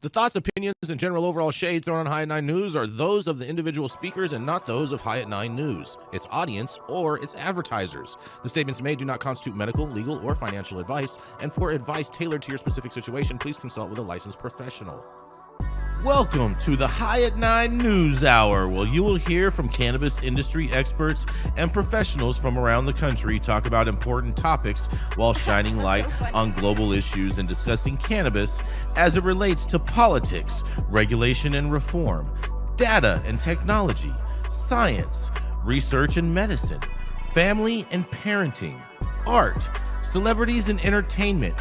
The thoughts, opinions, and general overall shades thrown on High at 9 News are those of the individual speakers and not those of High at 9 News, its audience, or its advertisers. The statements made do not constitute medical, legal, or financial advice, and for advice tailored to your specific situation, please consult with a licensed professional. Welcome to the High at 9 News Hour, where you will hear from cannabis industry experts and professionals from around the country talk about important topics while shining light on global issues and discussing cannabis as it relates to politics, regulation and reform, data and technology, science, research and medicine, family and parenting, art, celebrities and entertainment,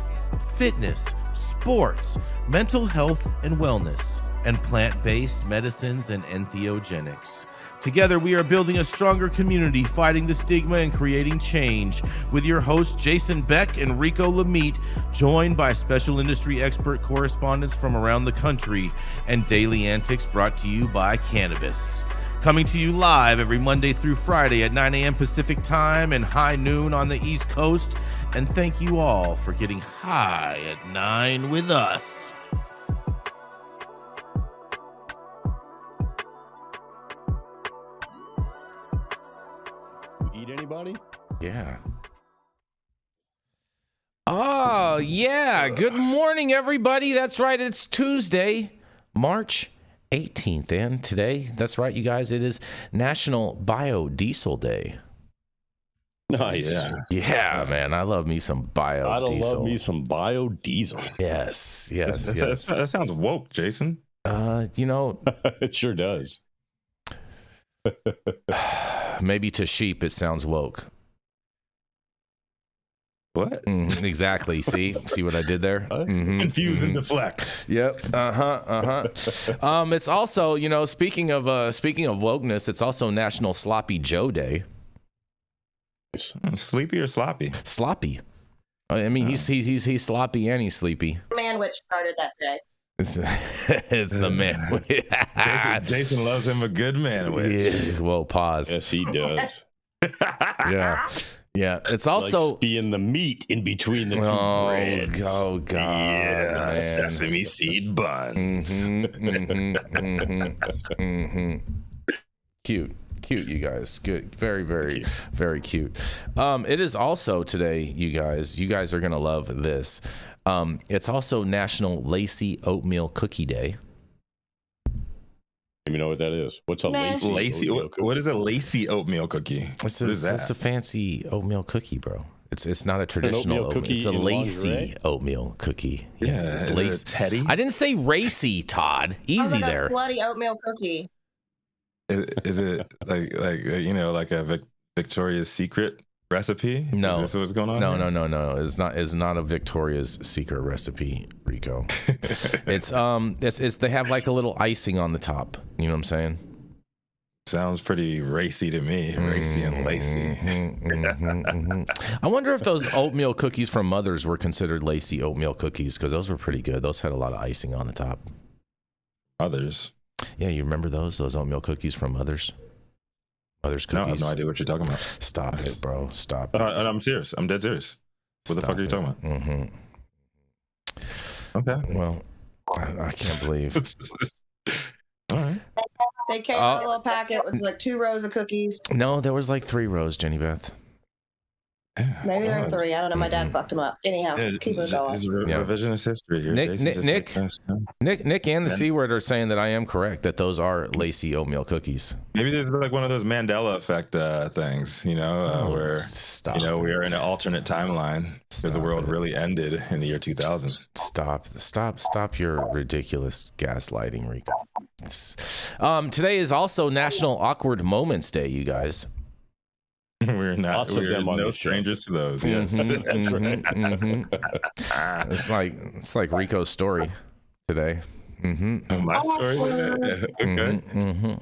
fitness, sports, mental health and wellness, and plant-based medicines and entheogenics. Together, we are building a stronger community, fighting the stigma and creating change. With your hosts, Jason Beck and Rico Lamitte, joined by special industry expert correspondents from around the country, and daily antics brought to you by cannabis. Coming to you live every Monday through Friday at 9 a.m. Pacific time and high noon on the East Coast. And thank you all for getting high at 9 with us. Anybody? Yeah. Oh, yeah. Good morning, everybody. That's right. It's Tuesday, March 18th. And today, that's right, you guys, it is National BioDiesel Day. Nice. Yeah, man. I love me some BioDiesel. I love me some BioDiesel. Yes. That sounds woke, Jason. It sure does. Maybe to sheep it sounds woke. What? Exactly. See what I did there? Confuse and deflect. Yep. It's also, speaking of wokeness, it's also National Sloppy Joe Day. Sleepy or sloppy? Sloppy. I mean, he's sloppy and he's sleepy. Man, which started that day. It's the man. Jason loves him a good man. Yeah, well, pause. Yes, he does. Yeah. It's also being the meat in between the two breads. Oh God! Yeah, sesame seed buns. Cute, you guys. Good, very, very, very cute. It is also today, you guys. You guys are gonna love this. It's also National Lacy Oatmeal Cookie Day. You know what that is? What's a Lacy? What is a Lacy oatmeal cookie? It's a fancy oatmeal cookie, bro. It's not a traditional oatmeal. It's a Lacy oatmeal cookie. Yes, yeah, it's Lacy. Teddy. I didn't say racy, Todd. Easy there. A bloody oatmeal cookie. Is it like a Victoria's Secret recipe? No. Is this what's going on? No. It's not a Victoria's Secret recipe, Rico. It's they have like a little icing on the top. You know what I'm saying? Sounds pretty racy to me. Racy and lacy. I wonder if those oatmeal cookies from Mother's were considered Lacy oatmeal cookies, because those were pretty good. Those had a lot of icing on the top. Others? Yeah, you remember those oatmeal cookies from Mother's? Mother's cookies. No, I have no idea what you're talking about. Stop it, bro. Stop it. I'm serious. I'm dead serious. What the fuck are you talking about? Okay. Well, I can't believe. All right. They came in a little packet with like 2 rows of cookies. No, there was like 3 rows, Jenny Beth. Maybe there were 3. I don't know. My dad fucked them up. Anyhow, keep it going. It's revisionist history here. Nick and the C word are saying that I am correct, that those are Lacy oatmeal cookies. Maybe there's like one of those Mandela effect things, where we are in an alternate timeline because the world really ended in the year 2000. Stop your ridiculous gaslighting, Rico. Today is also National Awkward Moments Day, you guys. We're no strangers to those. Yes. It's like Rico's story today. My story. Okay.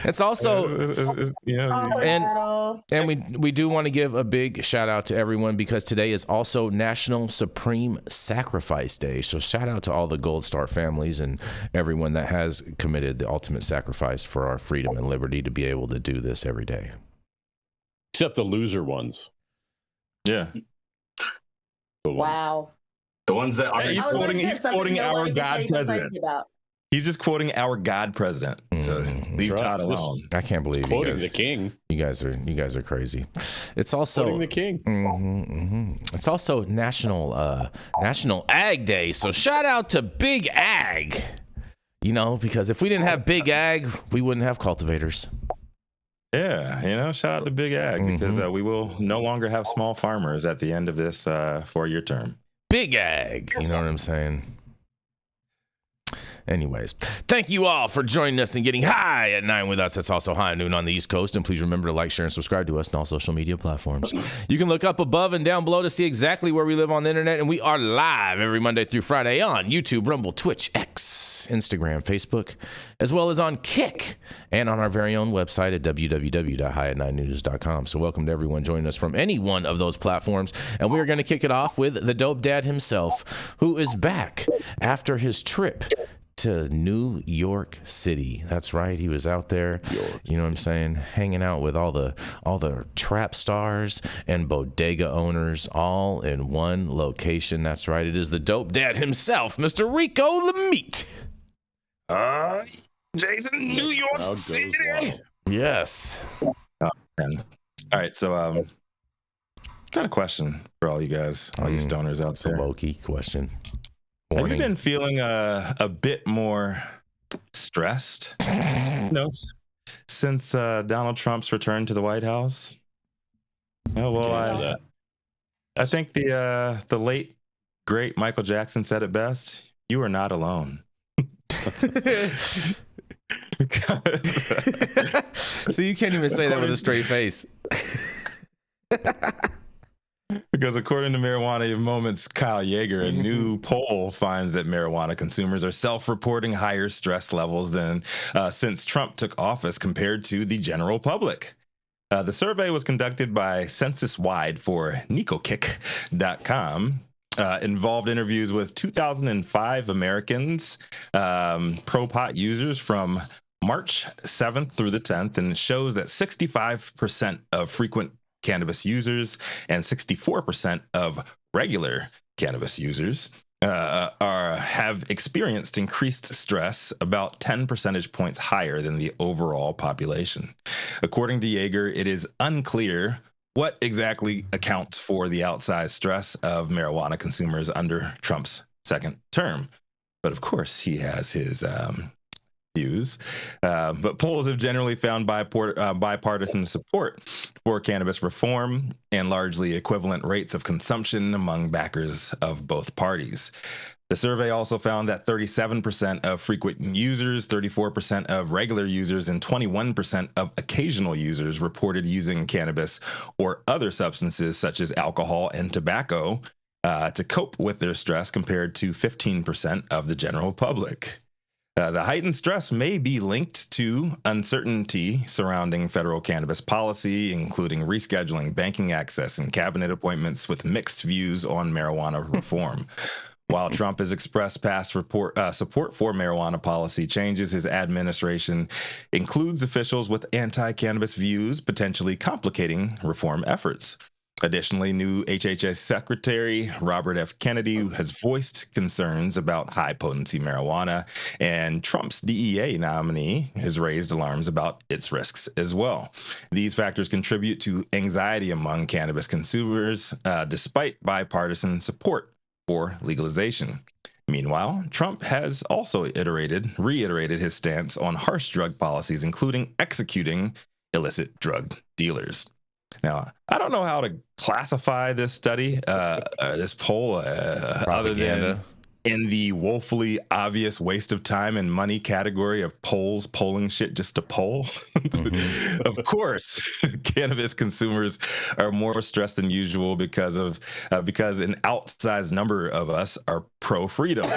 It's also, and we do want to give a big shout out to everyone, because today is also National Supreme Sacrifice Day. So shout out to all the Gold Star families and everyone that has committed the ultimate sacrifice for our freedom and liberty to be able to do this every day. Except the loser ones. Yeah. Wow. The ones that are. He's quoting our God president. He's just quoting our God president. So leave Todd alone. I can't believe quoting the king. You guys are crazy. It's also quoting the king. It's also National Ag Day. So shout out to Big Ag. You know, because if we didn't have Big Ag, we wouldn't have cultivators. Yeah, you know, shout out to Big Ag because we will no longer have small farmers at the end of this 4-year term. Big Ag, you know what I'm saying? Anyways, thank you all for joining us and getting high at 9 with us. That's also high at noon on the East Coast. And please remember to like, share, and subscribe to us on all social media platforms. You can look up above and down below to see exactly where we live on the internet. And we are live every Monday through Friday on YouTube, Rumble, Twitch, X, Instagram, Facebook, as well as on Kick and on our very own website at www.highat9news.com. So welcome to everyone joining us from any one of those platforms. And we are going to kick it off with the dope dad himself, who is back after his trip to New York City. That's right. He was out there, you know what I'm saying, hanging out with all the trap stars and bodega owners all in one location. That's right. It is the dope dad himself, Mr. Rico Lamitte. Jason, New York City. Yes. All right. So, got a question for all you guys, all you stoners out there. It's a low-key question. Have you been feeling a bit more stressed, since Donald Trump's return to the White House? Oh, well, I think the late great Michael Jackson said it best: "You are not alone." So you can't even say that with a straight face. Because according to Marijuana Moments' Kyle Yeager, a new poll finds that marijuana consumers are self-reporting higher stress levels than since Trump took office compared to the general public. The survey was conducted by Census-Wide for NicoKick.com. Involved interviews with 2,005 Americans, pro-pot users from March 7th through the 10th, and it shows that 65% of frequent cannabis users and 64% of regular cannabis users have experienced increased stress, about 10 percentage points higher than the overall population. According to Yeager, it is unclear what exactly accounts for the outsized stress of marijuana consumers under Trump's second term. But of course, he has his views. But polls have generally found bipartisan support for cannabis reform and largely equivalent rates of consumption among backers of both parties. The survey also found that 37% of frequent users, 34% of regular users, and 21% of occasional users reported using cannabis or other substances such as alcohol and tobacco to cope with their stress, compared to 15% of the general public. The heightened stress may be linked to uncertainty surrounding federal cannabis policy, including rescheduling banking access and cabinet appointments with mixed views on marijuana reform. While Trump has expressed past support for marijuana policy changes, his administration includes officials with anti-cannabis views, potentially complicating reform efforts. Additionally, new HHS Secretary Robert F. Kennedy has voiced concerns about high-potency marijuana, and Trump's DEA nominee has raised alarms about its risks as well. These factors contribute to anxiety among cannabis consumers, despite bipartisan support for legalization. Meanwhile, Trump has also reiterated his stance on harsh drug policies, including executing illicit drug dealers. Now, I don't know how to classify this study, this poll, other than in the woefully obvious waste of time and money category of polling shit just to poll. Of course, cannabis consumers are more stressed than usual because an outsized number of us are pro-freedom,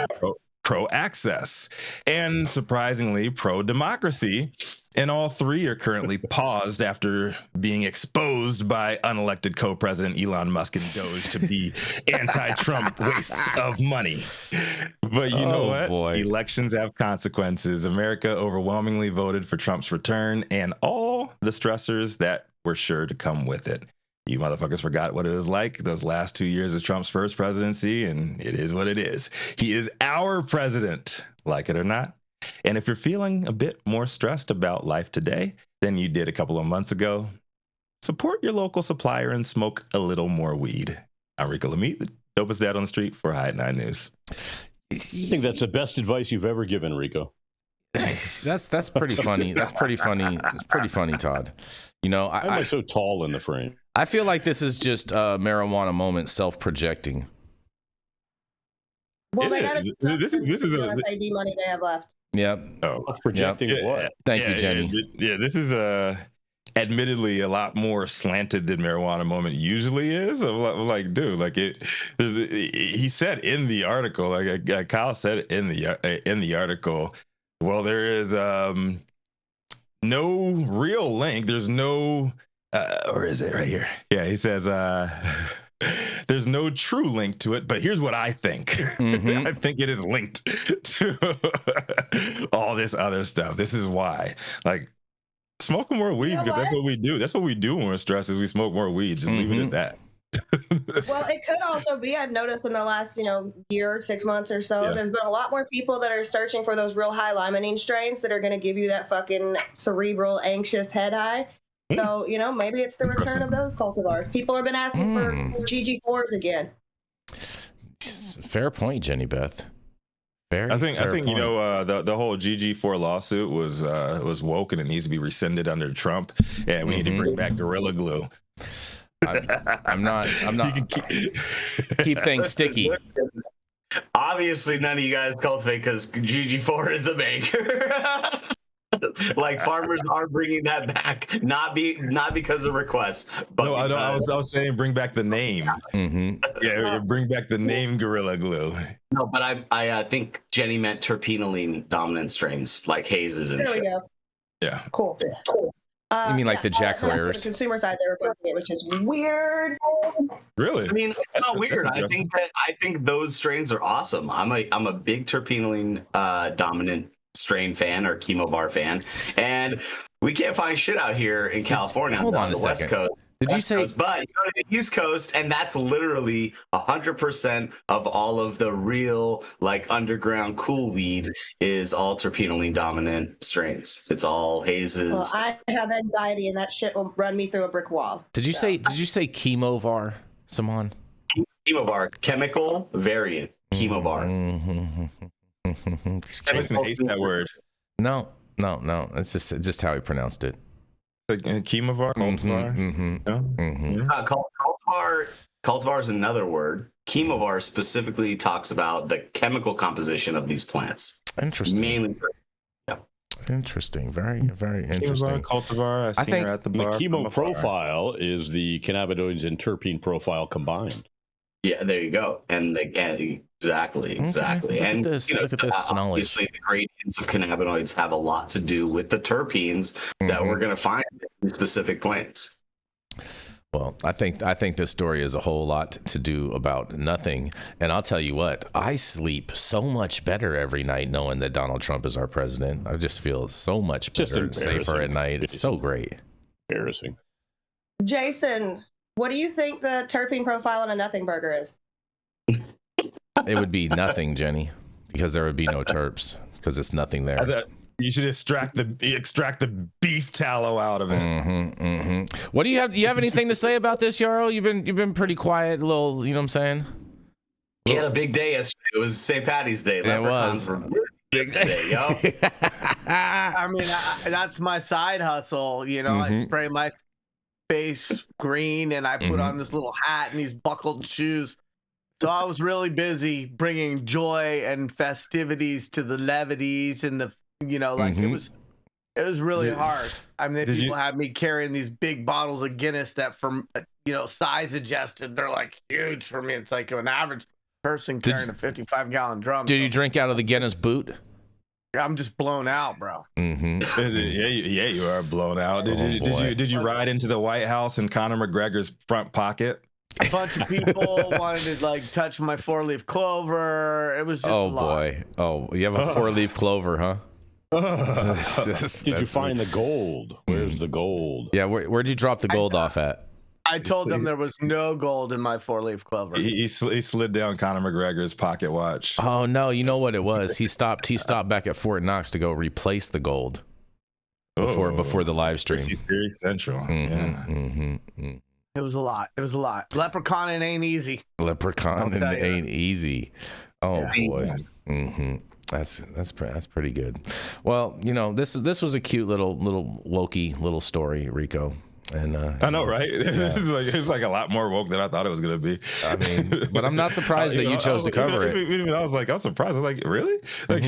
pro-access, and surprisingly pro-democracy. And all three are currently paused after being exposed by unelected co-president Elon Musk and Doge to be anti-Trump wastes of money. But you know what? Boy. Elections have consequences. America overwhelmingly voted for Trump's return and all the stressors that were sure to come with it. You motherfuckers forgot what it was like those last 2 years of Trump's first presidency, and it is what it is. He is our president, like it or not. And if you're feeling a bit more stressed about life today than you did a couple of months ago, support your local supplier and smoke a little more weed. I'm Rico Lamitte, the dopest dad on the street for High at 9 News. I think that's the best advice you've ever given, Rico. That's pretty funny. That's pretty funny. It's pretty funny, Todd. You know, Why am I so tall in the frame? I feel like this is just marijuana moment self-projecting. Well, they It got is. This is a ID money they have left. Yep. Projecting what? Thank you, Jenny. Yeah, this is admittedly a lot more slanted than marijuana moment usually is. I'm like, dude, like he said in the article, like Kyle said in the article, well, there is no real link. There's no, or is it right here? Yeah, he says there's no true link to it, but here's what I think. Mm-hmm. I think it is linked to all this other stuff. This is why, like, smoking more weed, because that's what we do. That's what we do when we're stressed, is we smoke more weed. Just leave it at that. Well, it could also be, I've noticed in the last, year, 6 months or so, there's been a lot more people that are searching for those real high limonene strains that are going to give you that fucking cerebral, anxious head high. So, maybe it's the return of those cultivars. People have been asking for GG4s again. Fair point, Jenny Beth. I think point. The whole GG4 lawsuit was woke, and it needs to be rescinded under Trump, and we need to bring back Gorilla Glue. I'm not keep things sticky. Obviously, none of you guys cultivate because GG4 is a maker. Like, farmers are bringing that back, not because of requests, but no, I was saying bring back the name. Yeah, bring back the name Gorilla Glue. No, but I think Jenny meant terpenoline dominant strains like hazes and There we shit. go. Yeah. Cool. You mean like the Jack For the Herrera's? consumer side, they're requesting it, which is weird. Really? I mean, it's not weird. I think those strains are awesome. I'm a big terpenoline dominant strain fan or chemovar fan, and we can't find shit out here in California. Hold on a the West second. Coast. Did you say? But you go to the East Coast, and that's literally 100% of all of the real, like, underground cool weed is all terpenoline dominant strains. It's all hazes. Well, I have anxiety, and that shit will run me through a brick wall. Did you say chemovar, Saman? Chemovar, chemical variant, chemovar. Listen, I hate that word. No. It's just how he pronounced it. Like chemovar, Cultivar is another word. Chemovar specifically talks about the chemical composition of these plants. Interesting. Mainly. Interesting. Very, very interesting. Cultivar. I think her at the bar. The chemo profile is the cannabinoids and terpene profile combined. Yeah, there you go. And exactly. Okay. And look at this knowledge. Obviously, the gradients of cannabinoids have a lot to do with the terpenes that we're going to find in specific plants. Well, I think this story is a whole lot to do about nothing. And I'll tell you what, I sleep so much better every night knowing that Donald Trump is our president. I just feel so much better and safer at night. It's so great. Embarrassing. Jason, what do you think the terpene profile on a nothing burger is? It would be nothing, Jenny, because there would be no terps because it's nothing there. You should extract the beef tallow out of it. What do you have? Do you have anything to say about this, Yarrow? You've been pretty quiet, a little. You know what I'm saying? He had a big day yesterday. It was St. Patty's Day. It was. Big day, yo. I mean, that's my side hustle. I spray my face green and I put on this little hat and these buckled shoes. So I was really busy bringing joy and festivities to the levities and the, it was really hard. I mean, people had me carrying these big bottles of Guinness that from, size adjusted, they're like huge for me. It's like an average person carrying a 55-gallon drum. Did you drink out of the Guinness boot? I'm just blown out, bro. Yeah, you are blown out. Did you ride into the White House in Conor McGregor's front pocket? A bunch of people wanted to touch my 4-leaf clover. It was just a lot. Boy. Oh, you have a 4-leaf clover, huh? Did you find the gold? Where's the gold? Yeah, where'd you drop the gold off at? I told them there was no gold in my 4-leaf clover. He slid down Conor McGregor's pocket watch. Oh no, you know what it was? He stopped back at Fort Knox to go replace the gold before the live stream. Very central. It was a lot. Leprechaun ain't easy. Ain't easy. Oh boy. That's pretty good. Well, this was a cute little wokey little story, Rico. And I know, right? It's like a lot more woke than I thought it was going to be. I mean, but I'm not surprised that you chose to cover it. I was surprised. I was like, really? Like,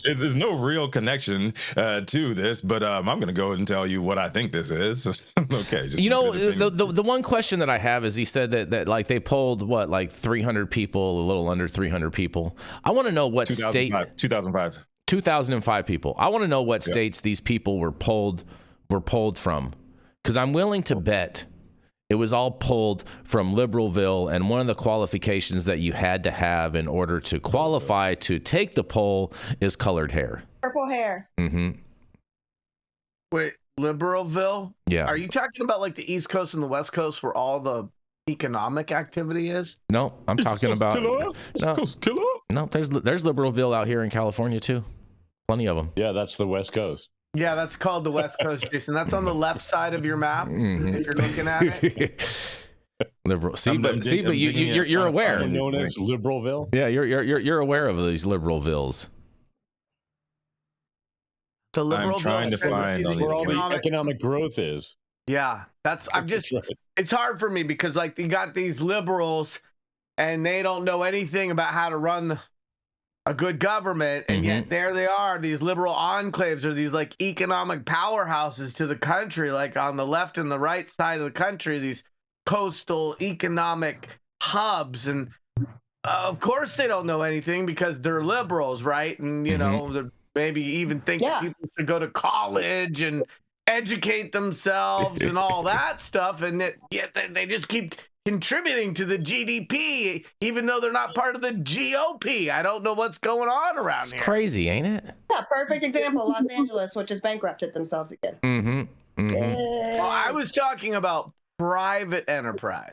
there's no real connection to this, but I'm going to go ahead and tell you what I think this is. Okay. The one question that I have is he said that like they polled 300 people, a little under 300 people. I want to know what 2005 people. I want to know what states these people were polled from, because I'm willing to bet it was all pulled from Liberalville, and one of the qualifications that you had to have in order to qualify to take the poll is colored hair. Purple hair. Wait, Liberalville? Yeah. Are you talking about like the East Coast and the West Coast where all the economic activity is? No, I'm talking about no, there's Liberalville out here in California too. Plenty of them. Yeah, that's the West Coast. Yeah, that's called the West Coast, Jason. That's on the left side of your map if you're looking at it. Liberal. But you're aware. Known as Liberalville. Yeah, you're aware of these Liberalvilles. The Liberalville. I'm trying to find where all the economic growth is. Yeah, it's hard for me because like you got these liberals and they don't know anything about how to run a good government, and yet there they are, these liberal enclaves or these like economic powerhouses to the country, like on the left and the right side of the country, these coastal economic hubs. And of course they don't know anything because they're liberals, right? And they maybe even think that people should go to college and educate themselves and all that stuff, and yet they just keep contributing to the GDP, even though they're not part of the GOP. I don't know what's going on around here. It's crazy, ain't it? Yeah, perfect example. Los Angeles, which has bankrupted themselves again. Well, I was talking about private enterprise.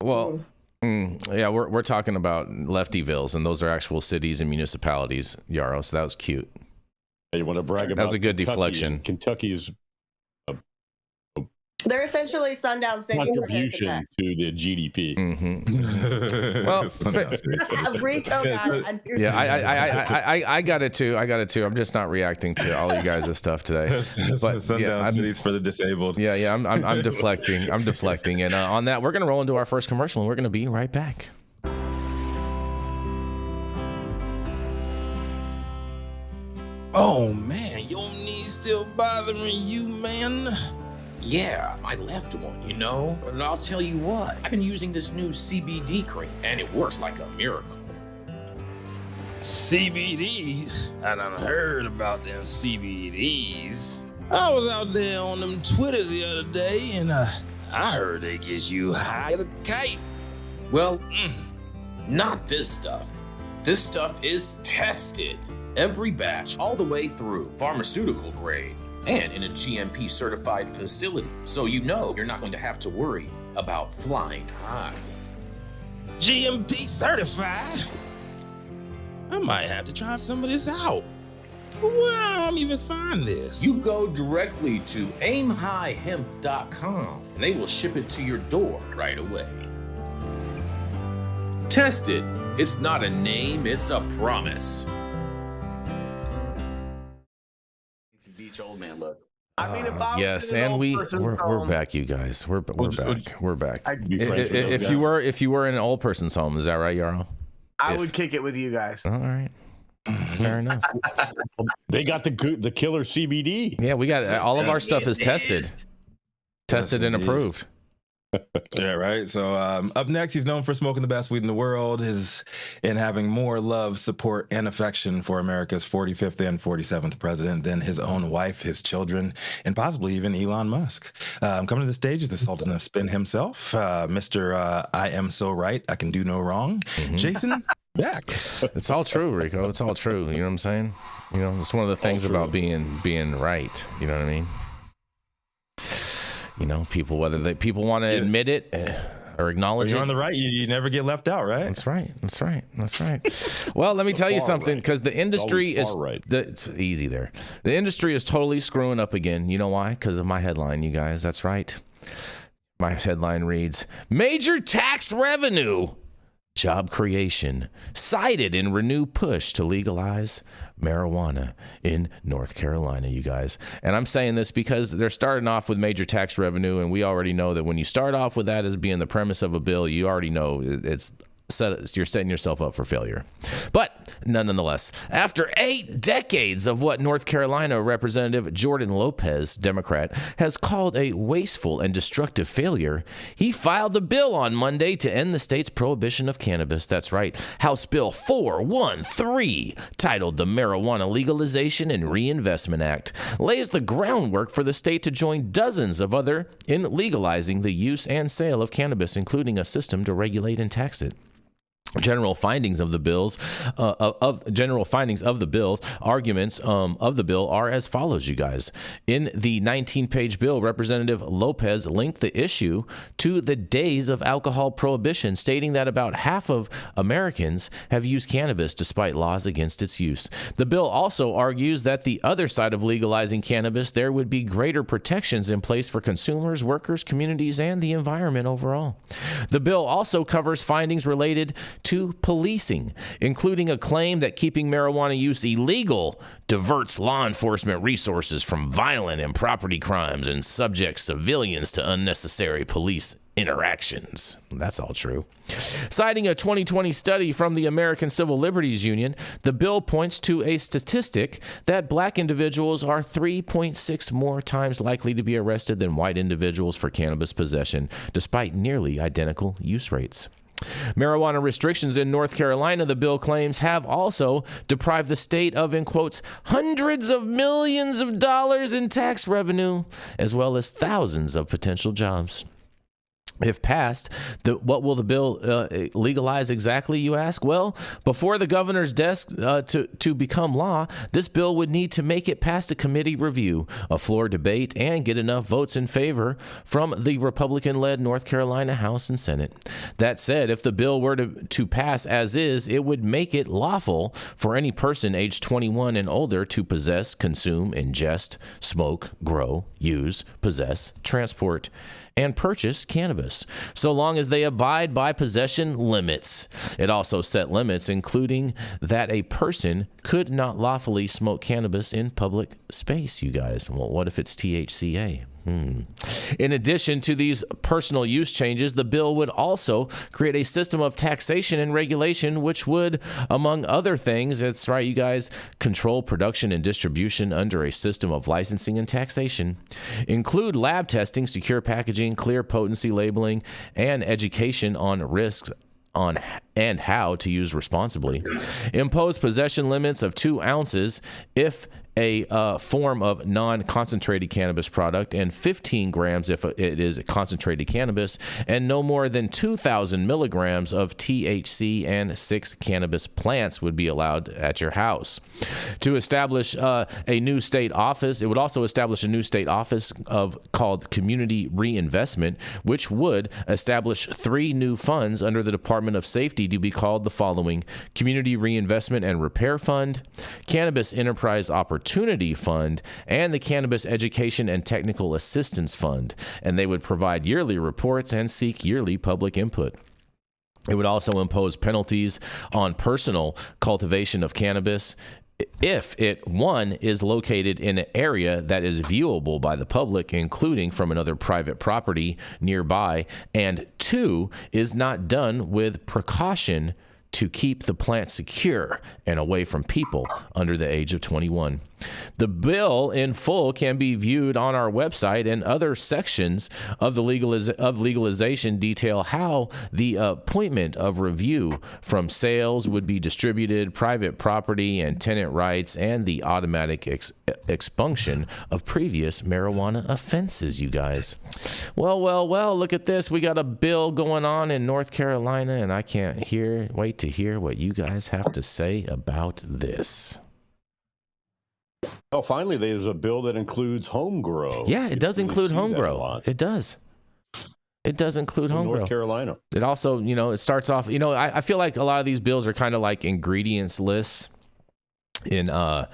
Well, yeah, we're talking about Leftyvilles, and those are actual cities and municipalities, Yarrow. So that was cute. You want to brag about that was a good Kentucky. deflection. Kentucky's They're essentially sundown cities. Contribution to the GDP. Well, Rico I got it too. I'm just not reacting to all you guys' stuff today. But sundown cities for the disabled. Yeah. I'm deflecting. And on that, we're gonna roll into our first commercial, and we're gonna be right back. Oh man, your knees still bothering you, man? Yeah, my left one, And I'll tell you what, I've been using this new CBD cream, and it works like a miracle. CBDs? I done heard about them CBDs. I was out there on them Twitters the other day, and I heard they get you high as a kite. Well, not this stuff. This stuff is tested. Every batch, all the way through, pharmaceutical grade. And in a GMP certified facility, so you're not going to have to worry about flying high. GMP certified? I might have to try some of this out. Where am I even find this? You go directly to aimhighhemp.com and they will ship it to your door right away. Test it. It's not a name, it's a promise. Old man look. I mean, if I yes, and we're back, you guys. We're back. We're back. If you were in an old person's home, is that right, Yarrow? I would kick it with you guys. All right. Fair enough. They got the killer CBD. Yeah, we got all of our stuff is tested and approved. Yeah, right. So up next, he's known for smoking the best weed in the world, and having more love, support, and affection for America's 45th and 47th president than his own wife, his children, and possibly even Elon Musk. Coming to the stage is the Sultan of Spin himself, Mr. I am so right, I can do no wrong, Jason Beck. It's all true, Rico. It's all true. You know what I'm saying? It's one of the things about being right. You know what I mean? You know, people, whether people want to admit it or acknowledge you're it. on the right, you never get left out, right? That's right. Well, let me tell you something, because the industry is easy there. The industry is totally screwing up again. You know why? Because of my headline, you guys. That's right. My headline reads, Major Tax Revenue Job Creation Cited in Renew Push to Legalize Marijuana in North Carolina, you guys. And I'm saying this because they're starting off with major tax revenue, and we already know that when you start off with that as being the premise of a bill, you already know you're setting yourself up for failure. But nonetheless, after 8 decades of what North Carolina Representative Jordan Lopez, Democrat, has called a wasteful and destructive failure, he filed a bill on Monday to end the state's prohibition of cannabis. That's right. House Bill 413, titled the Marijuana Legalization and Reinvestment Act, lays the groundwork for the state to join dozens of other in legalizing the use and sale of cannabis, including a system to regulate and tax it. General findings of the bills, arguments of the bill are as follows, you guys. In the 19-page bill, Representative Lopez linked the issue to the days of alcohol prohibition, stating that about half of Americans have used cannabis despite laws against its use. The bill also argues that the other side of legalizing cannabis, there would be greater protections in place for consumers, workers, communities, and the environment overall. The bill also covers findings related to policing, including a claim that keeping marijuana use illegal diverts law enforcement resources from violent and property crimes and subjects civilians to unnecessary police interactions. That's all true. Citing a 2020 study from the American Civil Liberties Union, the bill points to a statistic that black individuals are 3.6 more times likely to be arrested than white individuals for cannabis possession, despite nearly identical use rates. Marijuana restrictions in North Carolina, the bill claims, have also deprived the state of, in quotes, hundreds of millions of dollars in tax revenue, as well as thousands of potential jobs. If passed, what will the bill legalize exactly, you ask? Well, before the governor's desk to become law, this bill would need to make it past a committee review, a floor debate, and get enough votes in favor from the Republican-led North Carolina House and Senate. That said, if the bill were to pass as is, it would make it lawful for any person aged 21 and older to possess, consume, ingest, smoke, grow, use, possess, transport, and purchase cannabis, so long as they abide by possession limits. It also set limits, including that a person could not lawfully smoke cannabis in public space, you guys. Well, what if it's THCA? In addition to these personal use changes, the bill would also create a system of taxation and regulation, which would, among other things, that's right, you guys, control production and distribution under a system of licensing and taxation, include lab testing, secure packaging, clear potency labeling, and education on risks on and how to use responsibly, impose possession limits of 2 ounces if a form of non-concentrated cannabis product, and 15 grams if it is concentrated cannabis, and no more than 2,000 milligrams of THC and 6 cannabis plants would be allowed at your house. To establish a new state office, it would also establish a new state office called Community Reinvestment, which would establish 3 new funds under the Department of Safety to be called the following: Community Reinvestment and Repair Fund, Cannabis Enterprise Opportunity Fund, and the Cannabis Education and Technical Assistance Fund, and they would provide yearly reports and seek yearly public input. It would also impose penalties on personal cultivation of cannabis if it, 1, is located in an area that is viewable by the public, including from another private property nearby, and 2, is not done with precaution to keep the plant secure and away from people under the age of 21. The bill in full can be viewed on our website, and other sections of the legalization detail how the appointment of review from sales would be distributed, private property and tenant rights, and the automatic expunction of previous marijuana offenses, you guys. Well, look at this. We got a bill going on in North Carolina, and I can't wait to hear what you guys have to say about this. Oh, finally, there's a bill that includes home grow. Yeah, it does include home grow. It does. It does include home grow. North Carolina. It also, it starts off, I feel like a lot of these bills are kind of like ingredients lists on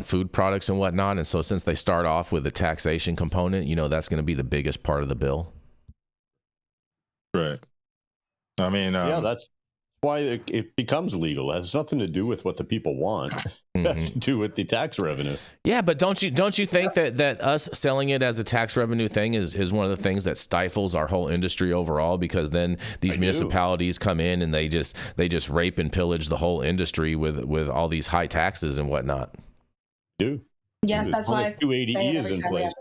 food products and whatnot. And so since they start off with a taxation component, that's going to be the biggest part of the bill. Right. I mean, yeah, that's why it becomes legal. It has nothing to do with what the people want. It has to do with the tax revenue. Yeah, but don't you think that us selling it as a tax revenue thing is one of the things that stifles our whole industry overall? Because then these municipalities come in and they just rape and pillage the whole industry with all these high taxes and whatnot. Yes, that's why 280E is in place.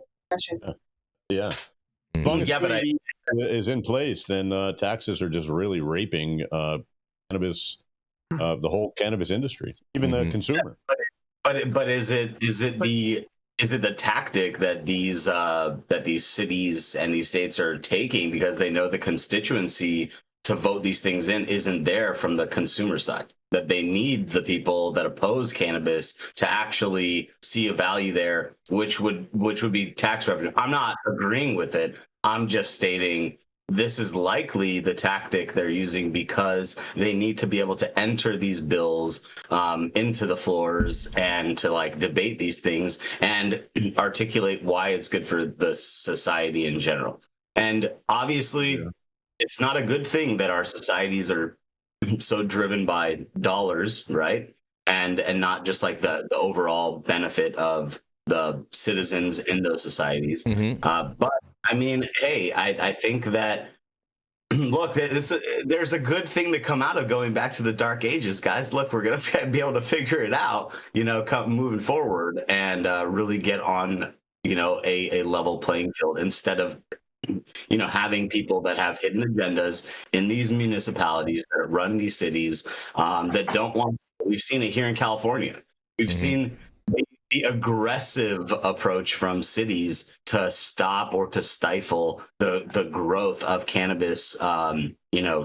Yeah. As long as 280E is in place, then taxes are just really raping cannabis, the whole cannabis industry, even the consumer. But is it the tactic that these cities and these states are taking because they know the constituency to vote these things in isn't there from the consumer side? That they need the people that oppose cannabis to actually see a value there, which would be tax revenue. I'm not agreeing with it. I'm just stating this is likely the tactic they're using because they need to be able to enter these bills into the floors and to debate these things and articulate why it's good for the society in general. And obviously, it's not a good thing that our societies are so driven by dollars, right? And not just the overall benefit of the citizens in those societies. But I mean, hey, I think that, look, there's a good thing to come out of going back to the dark ages, guys. Look, we're going to be able to figure it out, moving forward and really get on, a level playing field instead of, having people that have hidden agendas in these municipalities that run these cities that don't want. We've seen it here in California. We've seen the aggressive approach from cities to stop or to stifle the growth of cannabis,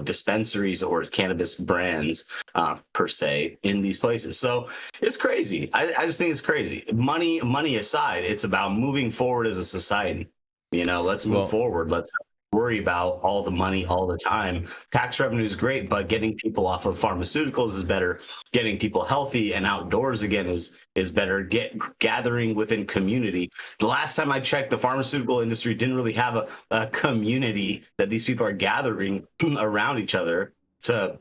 dispensaries or cannabis brands per se in these places. So it's crazy. I just think it's crazy. Money aside, it's about moving forward as a society. Let's move forward. Let's worry about all the money all the time. Tax revenue is great, but getting people off of pharmaceuticals is better. Getting people healthy and outdoors again is better. Gathering within community. The last time I checked, the pharmaceutical industry didn't really have a community that these people are gathering around each other to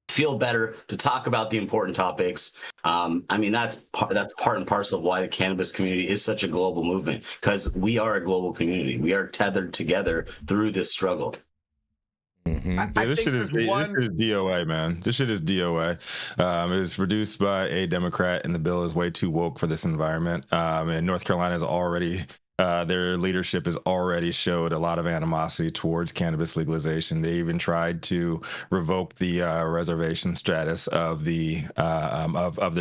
feel better, to talk about the important topics. I mean, that's part and parcel of why the cannabis community is such a global movement, because we are a glol community. We are tethered together through this struggle. This shit is DOA, man. This shit is DOA. It was produced by a Democrat, and the bill is way too woke for this environment. And North Carolina is already their leadership has already showed a lot of animosity towards cannabis legalization. They even tried to revoke the reservation status of the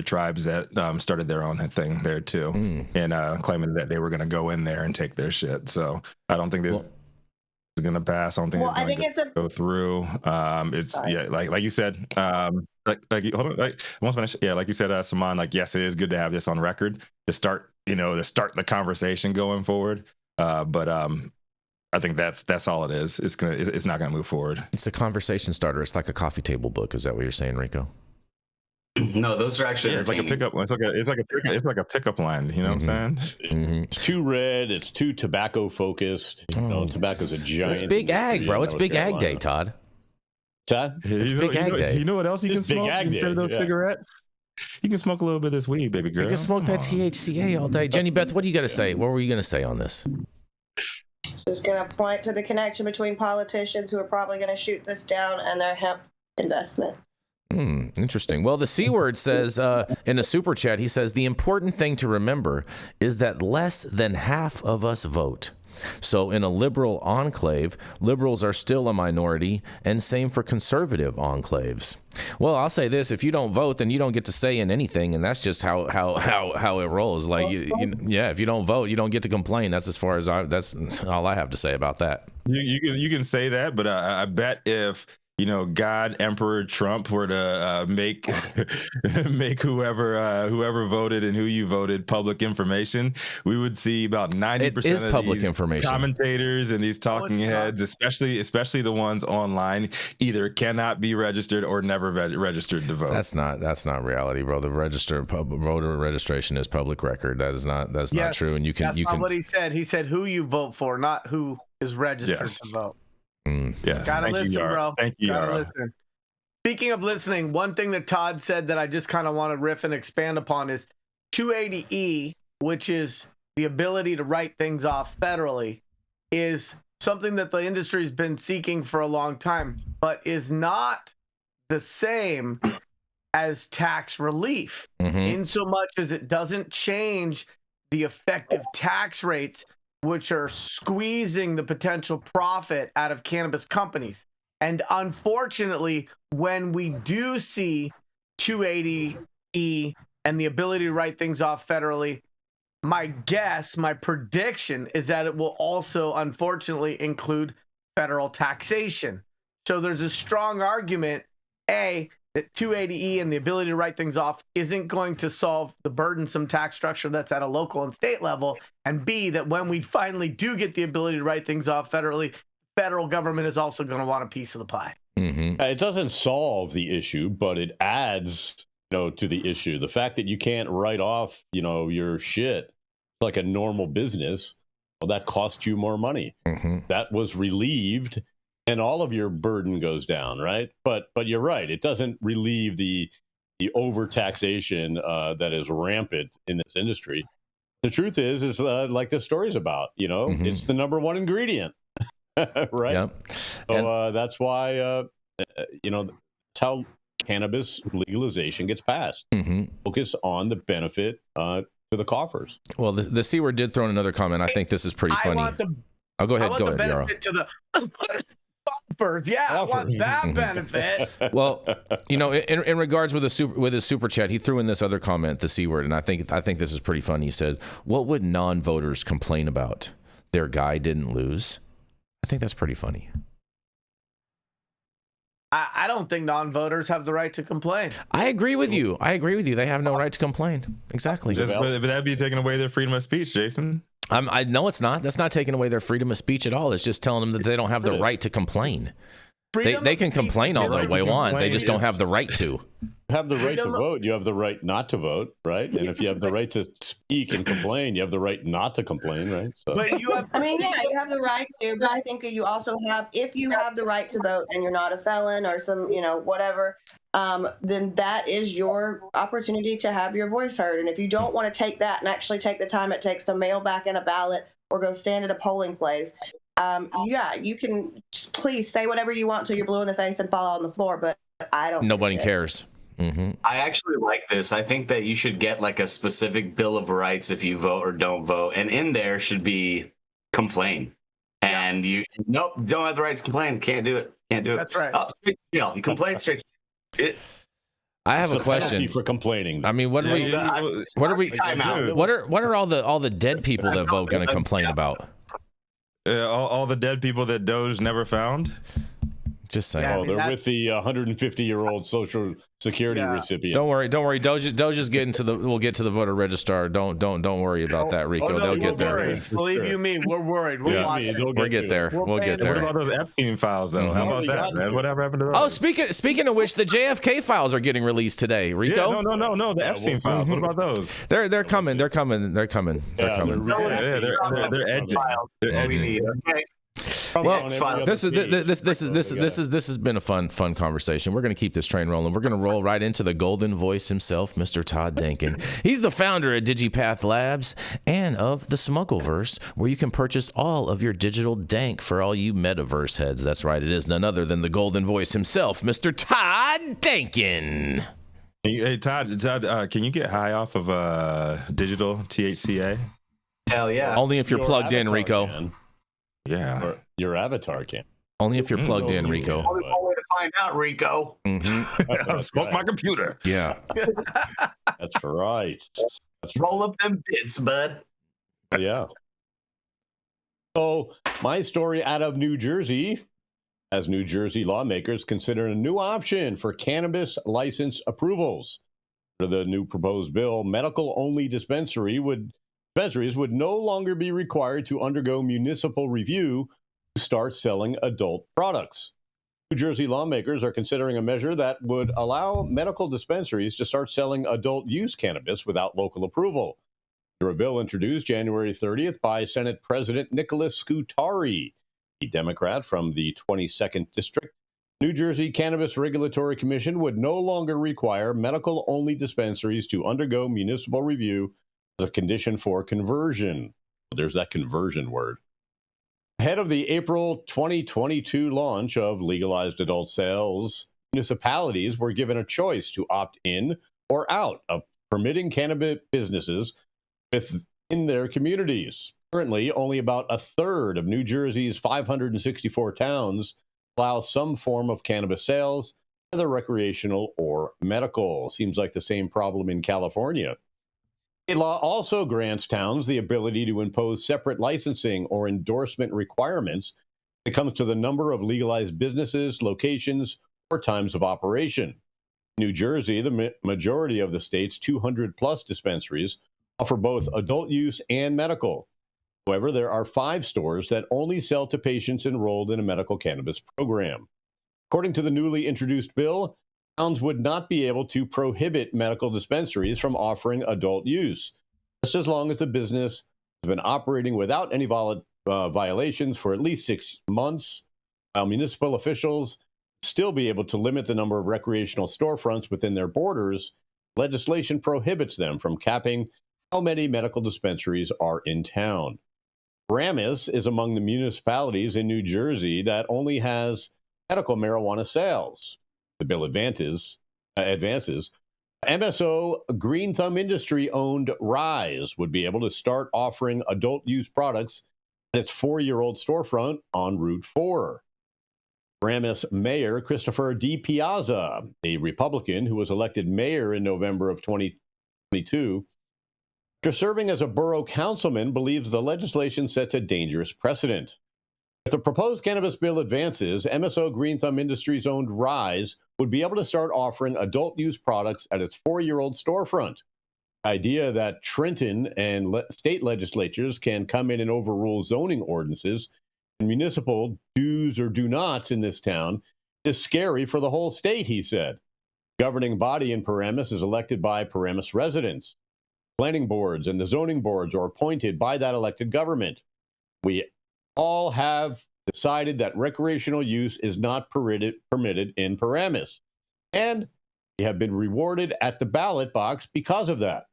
tribes that started their own thing there too, and claiming that they were going to go in there and take their shit. So I don't think this is going to pass. I don't think it's going to go through. It's like you said. Like you said, Saman. Yes, it is good to have this on record to start the conversation going forward. But I think that's all it is. It's not gonna move forward. It's a conversation starter. It's like a coffee table book. Is that what you're saying, Rico? No, those are actually. It's like a pickup. It's like a pickup line. You know what I'm saying? It's too red. It's too tobacco focused. Tobacco's a giant. It's big ag, bro. It's big ag day, Todd. It's big ag day. You know what else you can smoke instead of those cigarettes? You can smoke a little bit of this weed, baby girl. You can smoke that THCA all day. Jenny Beth, what do you got to say? What were you going to say on this? Just going to point to the connection between politicians who are probably going to shoot this down and their hemp investment. Interesting. Well, the C word says in a super chat, he says, the important thing to remember is that less than half of us vote. So in a liberal enclave, liberals are still a minority, and same for conservative enclaves. Well, I'll say this: if you don't vote, then you don't get to say in anything, and that's just how it rolls. If you don't vote, you don't get to complain. That's that's all I have to say about that. You can say that, but I bet if God Emperor Trump were to make whoever voted and who you voted public information, we would see about 90% of public these information. commentators and these talking heads, especially the ones online, either cannot be registered or never registered to vote. That's not reality, bro. The voter registration is public record. That's not true. And that's not what he said. He said who you vote for, not who is registered to vote. Yes. Gotta listen, bro. Thank you, Gotta Yarrow. listen. Speaking of listening, one thing that Todd said that I just kind of want to riff and expand upon is 280E, which is the ability to write things off federally, is something that the industry's been seeking for a long time, but is not the same as tax relief, in so much as it doesn't change the effective tax rates, which are squeezing the potential profit out of cannabis companies. And unfortunately, when we do see 280E and the ability to write things off federally, my prediction is that it will also, unfortunately, include federal taxation. So there's a strong argument, A, that 280E and the ability to write things off isn't going to solve the burdensome tax structure that's at a local and state level, and B, that when we finally do get the ability to write things off federally, federal government is also going to want a piece of the pie. It doesn't solve the issue, but it adds, to the issue. The fact that you can't write off, your shit like a normal business, well, that costs you more money. That was relieved, and all of your burden goes down, right? But you're right; it doesn't relieve the overtaxation that is rampant in this industry. The truth is like this story's about. It's the number one ingredient, right? Yep. So that's why that's how cannabis legalization gets passed. Focus on the benefit to the coffers. Well, the C word did throw in another comment. I think this is pretty funny. Go ahead, Yarrow. To the coffers. Yeah, I want that benefit. Well, in regards with his super chat, he threw in this other comment, the C word, and I think this is pretty funny. He said, "What would non-voters complain about? Their guy didn't lose." I think that's pretty funny. I don't think non-voters have the right to complain. I agree with you. They have no right to complain. Exactly. But that'd be taking away their freedom of speech, Jason. I know it's not. That's not taking away their freedom of speech at all. It's just telling them that they don't have the right to complain. They can complain all they want. They just don't have the right to. You have the right to vote. You have the right not to vote, right? And if you have the right to speak and complain, you have the right not to complain, right? So. But you have you have the right to, but I think you also have, if you have the right to vote and you're not a felon or some, whatever, then that is your opportunity to have your voice heard. And if you don't want to take that and actually take the time it takes to mail back in a ballot or go stand at a polling place, you can please say whatever you want till you're blue in the face and fall on the floor, but I don't. Nobody cares. I actually like this. I think that you should get like a specific Bill of Rights if you vote or don't vote, and in there should be complain. And you don't have the right to complain. Can't do it. That's right. Oh, straight to jail. You complain straight. I have a question for complaining. I mean, what are all the dead people that vote going to complain about? All the dead people that Doge never found. Just saying. Yeah, they're with the 150-year-old Social Security recipient. Don't worry. Doge is getting to the. We'll get to the voter registrar. Don't worry about that, Rico. They'll get there. Believe you me, we're worried. We'll get there. What about those Epstein files, though? How about that, man? Whatever happened to those? Oh, speaking of which, the JFK files are getting released today. Rico? Yeah, no. The Epstein files. What about those? They're coming. They're coming. They're edging. They're edging. Well, this has been a fun conversation. We're going to keep this train rolling. We're going to roll right into the golden voice himself, Mr. Todd Denkin. He's the founder of DigiPath Labs and of the Smuggleverse, where you can purchase all of your digital dank for all you metaverse heads. That's right, it is none other than the golden voice himself, Mr. Todd Denkin. Hey, Todd, can you get high off of digital THCA? Hell yeah! Only if you're plugged in, Rico. Can. Yeah, or your avatar can. Only if you're plugged in, Rico. Only one way to find out, Rico. Smoke my computer. Yeah, that's right. Roll up them bits, bud. Yeah. So my story out of New Jersey. as New Jersey lawmakers consider a new option for cannabis license approvals. Under the new proposed bill, medical-only dispensaries would no longer be required to undergo municipal review to start selling adult products. New Jersey lawmakers are considering a measure that would allow medical dispensaries to start selling adult-use cannabis without local approval. A bill introduced January 30th by Senate President Nicholas Scutari, a Democrat from the 22nd District. New Jersey Cannabis Regulatory Commission would no longer require medical-only dispensaries to undergo municipal review as a condition for conversion. There's that conversion word. Ahead of the April 2022 launch of legalized adult sales, municipalities were given a choice to opt in or out of permitting cannabis businesses within their communities. Currently, only about a third of New Jersey's 564 towns allow some form of cannabis sales, whether recreational or medical. Seems like the same problem in California. State law also grants towns the ability to impose separate licensing or endorsement requirements when it comes to the number of legalized businesses, locations, or times of operation. In New Jersey, the majority of the state's 200-plus dispensaries offer both adult use and medical. However, there are 5 stores that only sell to patients enrolled in a medical cannabis program. According to the newly introduced bill, towns would not be able to prohibit medical dispensaries from offering adult use, just as long as the business has been operating without any violations for at least 6 months, while municipal officials still be able to limit the number of recreational storefronts within their borders. Legislation prohibits them from capping how many medical dispensaries are in town. Paramus is among the municipalities in New Jersey that only has medical marijuana sales. The bill advances. MSO Green Thumb Industry-owned Rise would be able to start offering adult-use products at its 4-year-old storefront on Route 4. Paramus Mayor Christopher D. Piazza, a Republican who was elected mayor in November of 2022, after serving as a borough councilman, believes the legislation sets a dangerous precedent. If the proposed cannabis bill advances, MSO Green Thumb Industries-owned Rise would be able to start offering adult-use products at its 4-year-old storefront. The idea that Trenton and state legislatures can come in and overrule zoning ordinances and municipal do's or do-nots in this town is scary for the whole state, he said. The governing body in Paramus is elected by Paramus residents. Planning boards and the zoning boards are appointed by that elected government. We all have decided that recreational use is not permitted in Paramus, and we have been rewarded at the ballot box because of that.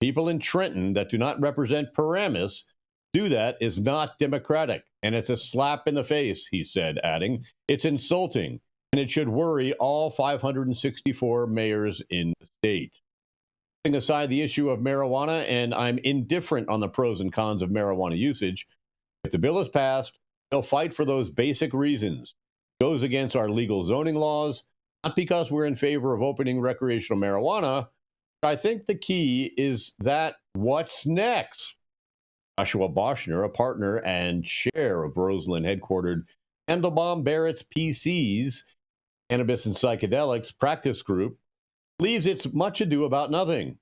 People in Trenton that do not represent Paramus do that is not democratic, and it's a slap in the face, he said, adding, it's insulting, and it should worry all 564 mayors in the state. Aside the issue of marijuana, and I'm indifferent on the pros and cons of marijuana usage, if the bill is passed, they'll fight for those basic reasons. It goes against our legal zoning laws, not because we're in favor of opening recreational marijuana, but I think the key is that what's next? Joshua Boschner, a partner and chair of Roseland headquartered Mandelbaum Barrett's PC's Cannabis and Psychedelics Practice Group, believes it's much ado about nothing.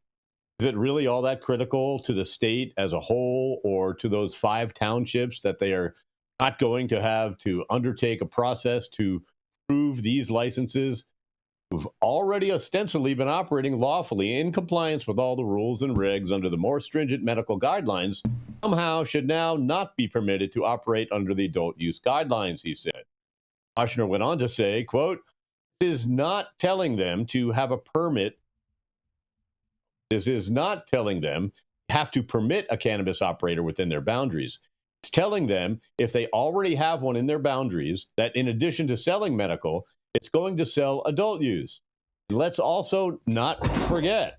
Is it really all that critical to the state as a whole, or to those 5 townships that they are not going to have to undertake a process to prove these licenses, who've already ostensibly been operating lawfully in compliance with all the rules and regs under the more stringent medical guidelines, somehow should now not be permitted to operate under the adult use guidelines, he said. Oshner went on to say, quote, "This is not telling them to have a permit. This is not telling them have to permit a cannabis operator within their boundaries. It's telling them if they already have one in their boundaries, that in addition to selling medical, it's going to sell adult use. Let's also not forget.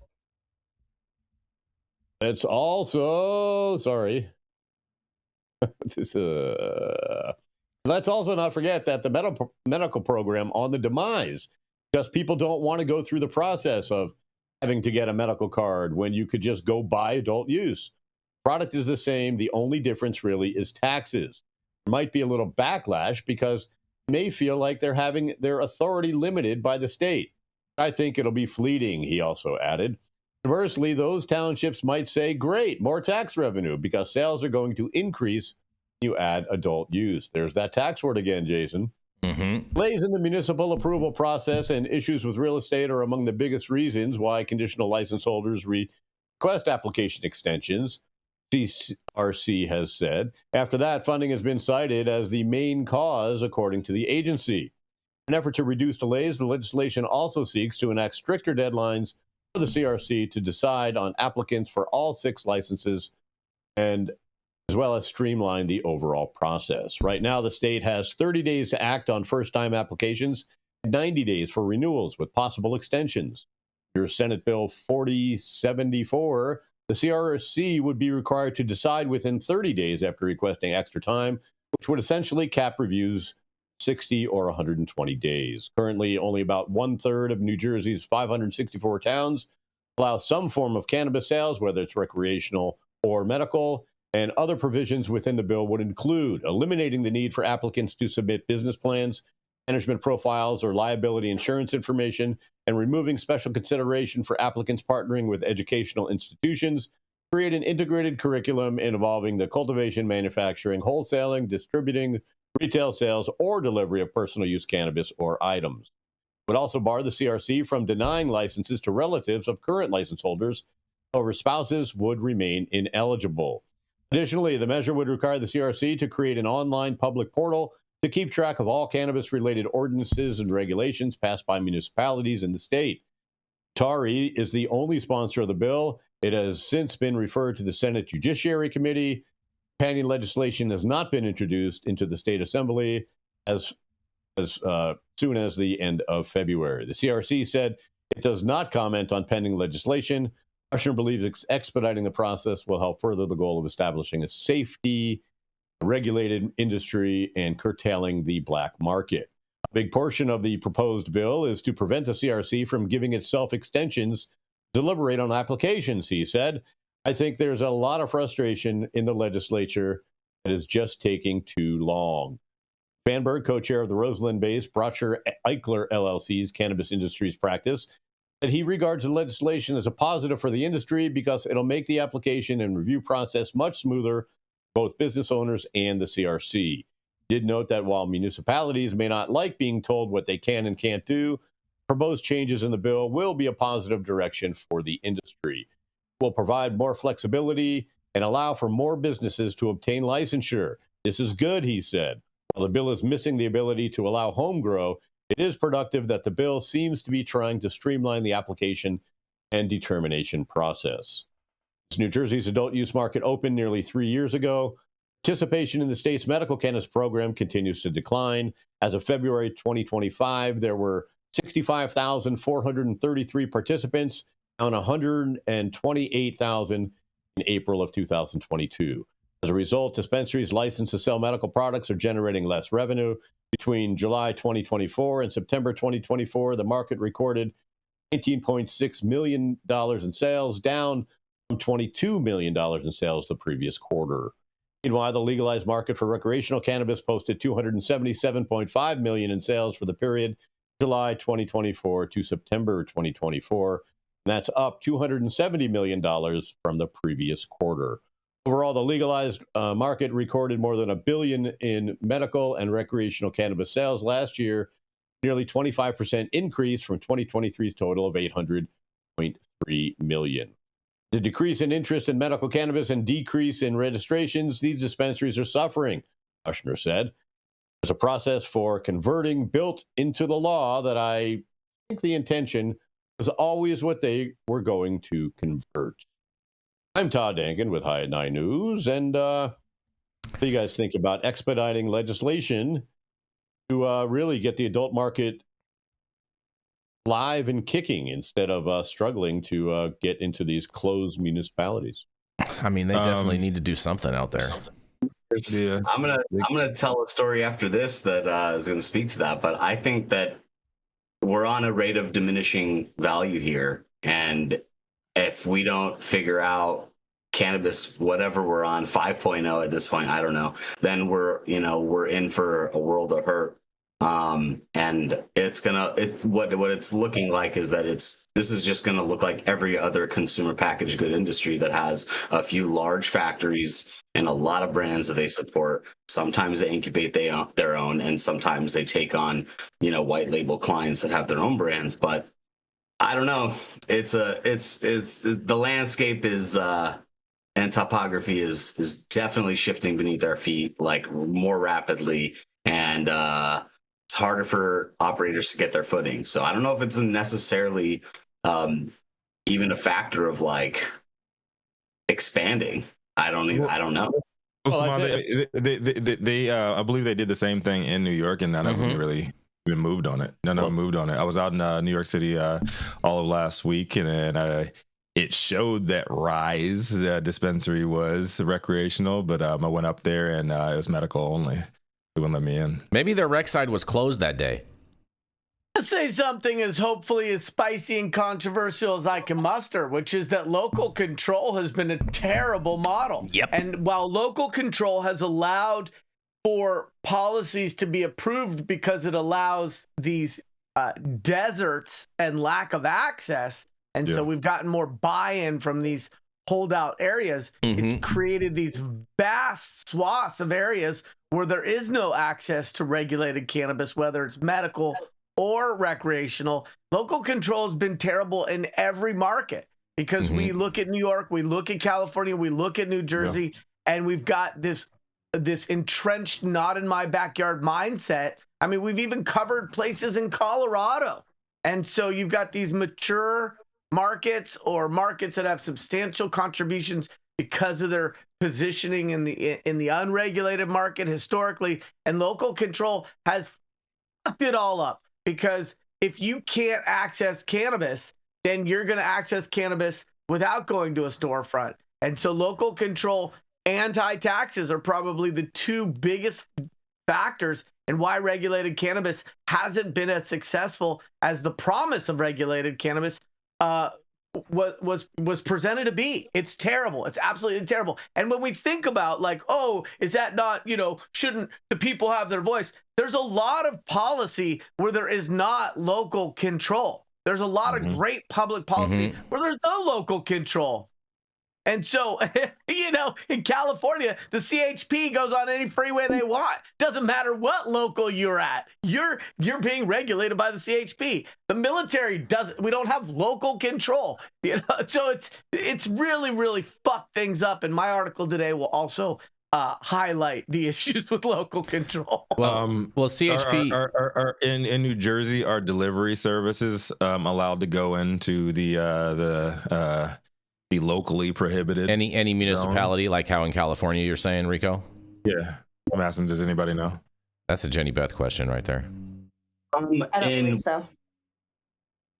Let's also, sorry. Let's also not forget that the medical program on the demise, because people don't want to go through the process of having to get a medical card when you could just go buy adult use. Product is the same. The only difference really is taxes. There might be a little backlash because may feel like they're having their authority limited by the state. I think it'll be fleeting, he also added. Conversely, those townships might say, great, more tax revenue because sales are going to increase when you add adult use. There's that tax word again, Jason. Delays in the municipal approval process and issues with real estate are among the biggest reasons why conditional license holders request application extensions, CRC has said. After that, funding has been cited as the main cause, according to the agency. In an effort to reduce delays, the legislation also seeks to enact stricter deadlines for the CRC to decide on applicants for all 6 licenses, and as well as streamline the overall process. Right now, the state has 30 days to act on first-time applications and 90 days for renewals with possible extensions. Under Senate Bill 4074, the CRC would be required to decide within 30 days after requesting extra time, which would essentially cap reviews 60 or 120 days. Currently, only about 1/3 of New Jersey's 564 towns allow some form of cannabis sales, whether it's recreational or medical, and other provisions within the bill would include eliminating the need for applicants to submit business plans, management profiles, or liability insurance information, and removing special consideration for applicants partnering with educational institutions, create an integrated curriculum involving the cultivation, manufacturing, wholesaling, distributing, retail sales, or delivery of personal use cannabis or items. It would also bar the CRC from denying licenses to relatives of current license holders. However, spouses would remain ineligible. Additionally, the measure would require the CRC to create an online public portal to keep track of all cannabis-related ordinances and regulations passed by municipalities in the state. TARI is the only sponsor of the bill. It has since been referred to the Senate Judiciary Committee. Companion legislation has not been introduced into the state assembly as soon as the end of February. The CRC said it does not comment on pending legislation. Commissioner believes expediting the process will help further the goal of establishing a safety, regulated industry, and curtailing the black market. A big portion of the proposed bill is to prevent the CRC from giving itself extensions to deliberate on applications, he said. I think there's a lot of frustration in the legislature that is just taking too long. Vanberg, co-chair of the Roseland-based Brocher Eichler LLC's cannabis industries practice, that he regards the legislation as a positive for the industry because it'll make the application and review process much smoother for both business owners and the CRC. Did note that while municipalities may not like being told what they can and can't do, proposed changes in the bill will be a positive direction for the industry. It will provide more flexibility and allow for more businesses to obtain licensure. This is good, he said. While the bill is missing the ability to allow home grow, it is productive that the bill seems to be trying to streamline the application and determination process. New Jersey's adult use market opened nearly 3 years ago. Participation in the state's medical cannabis program continues to decline. As of February 2025, there were 65,433 participants, down 128,000 in April of 2022. As a result, dispensaries licensed to sell medical products are generating less revenue. Between July 2024 and September 2024, the market recorded $19.6 million in sales, down from $22 million in sales the previous quarter. Meanwhile, the legalized market for recreational cannabis posted $277.5 million in sales for the period July 2024 to September 2024. That's up $270 million from the previous quarter. Overall, the legalized market recorded more than $1 billion in medical and recreational cannabis sales last year, nearly 25% increase from 2023's total of $800.3 million. The decrease in interest in medical cannabis and decrease in registrations, these dispensaries are suffering, Kushner said. There's a process for converting built into the law that I think the intention was always what they were going to convert. I'm Todd Denkin with High at 9 News, and what do you guys think about expediting legislation to really get the adult market live and kicking instead of struggling to get into these closed municipalities? I mean, they definitely need to do something out there. Yeah. I'm gonna tell a story after this that is gonna speak to that, but I think that we're on a rate of diminishing value here, and if we don't figure out cannabis, whatever we're on, 5.0 at this point, I don't know, then we're in for a world of hurt. And what it's looking like is that this is just going to look like every other consumer packaged good industry that has a few large factories and a lot of brands that they support. Sometimes they incubate their own, and sometimes they take on, white label clients that have their own brands. But I don't know. It's the landscape is and topography is definitely shifting beneath our feet, like more rapidly, and it's harder for operators to get their footing. So I don't know if it's necessarily even a factor of like expanding. I don't know. Well, I believe they did the same thing in New York, and none of them really even moved on it. None of them moved on it. I was out in New York City all of last week, and it showed that Rise dispensary was recreational, but I went up there and it was medical only. They wouldn't let me in. Maybe their rec side was closed that day. Let's say something as hopefully as spicy and controversial as I can muster, which is that local control has been a terrible model. Yep. And while local control has allowed for policies to be approved because it allows these deserts and lack of access, and so we've gotten more buy-in from these holdout areas, it's created these vast swaths of areas where there is no access to regulated cannabis, whether it's medical or recreational. Local control has been terrible in every market because we look at New York, we look at California, we look at New Jersey, and we've got this entrenched, not in my backyard mindset. I mean, we've even covered places in Colorado. And so you've got these mature markets or markets that have substantial contributions because of their positioning in the unregulated market historically, and local control has fucked it all up. Because if you can't access cannabis, then you're going to access cannabis without going to a storefront. And so local control, anti-taxes are probably the two biggest factors in why regulated cannabis hasn't been as successful as the promise of regulated cannabis was presented to be. It's terrible. It's absolutely terrible. And when we think about like, oh, is that not, shouldn't the people have their voice? There's a lot of policy where there is not local control. There's a lot of great public policy where there's no local control. And so, in California, the CHP goes on any freeway they want. Doesn't matter what local you're at. You're being regulated by the CHP. The military doesn't. We don't have local control. So it's really, really fucked things up. And my article today will also highlight the issues with local control. Well, CHP are in New Jersey, are delivery services allowed to go into the locally prohibited any municipality zone? Like how in California you're saying, Rico? Yeah, I'm asking, does anybody know? That's a Jenny Beth question right there. I don't think so.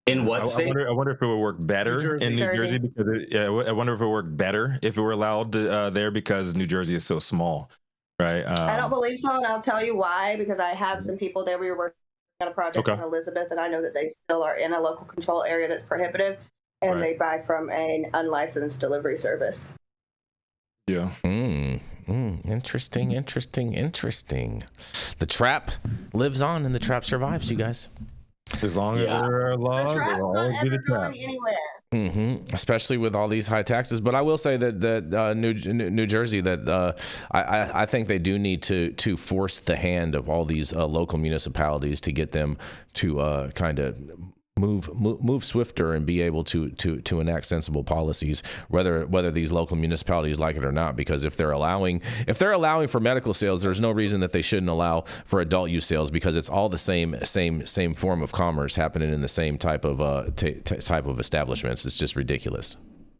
In what state? I wonder if it would work better in New Jersey because I wonder if it would work better if it were allowed there because New Jersey is so small, right? I don't believe so, and I'll tell you why, because I have some people there. We were working on a project in Elizabeth, and I know that they still are in a local control area that's prohibitive. And they buy from an unlicensed delivery service. Yeah. Interesting. The trap lives on and the trap survives, you guys. As long as there are laws, there will always be the trap. Especially with all these high taxes. But I will say that New Jersey, that I think they do need to force the hand of all these local municipalities to get them to kind of move swifter and be able to enact sensible policies, whether these local municipalities like it or not. Because if they're allowing for medical sales, there's no reason that they shouldn't allow for adult use sales, because it's all the same form of commerce happening in the same type of establishments. It's just ridiculous.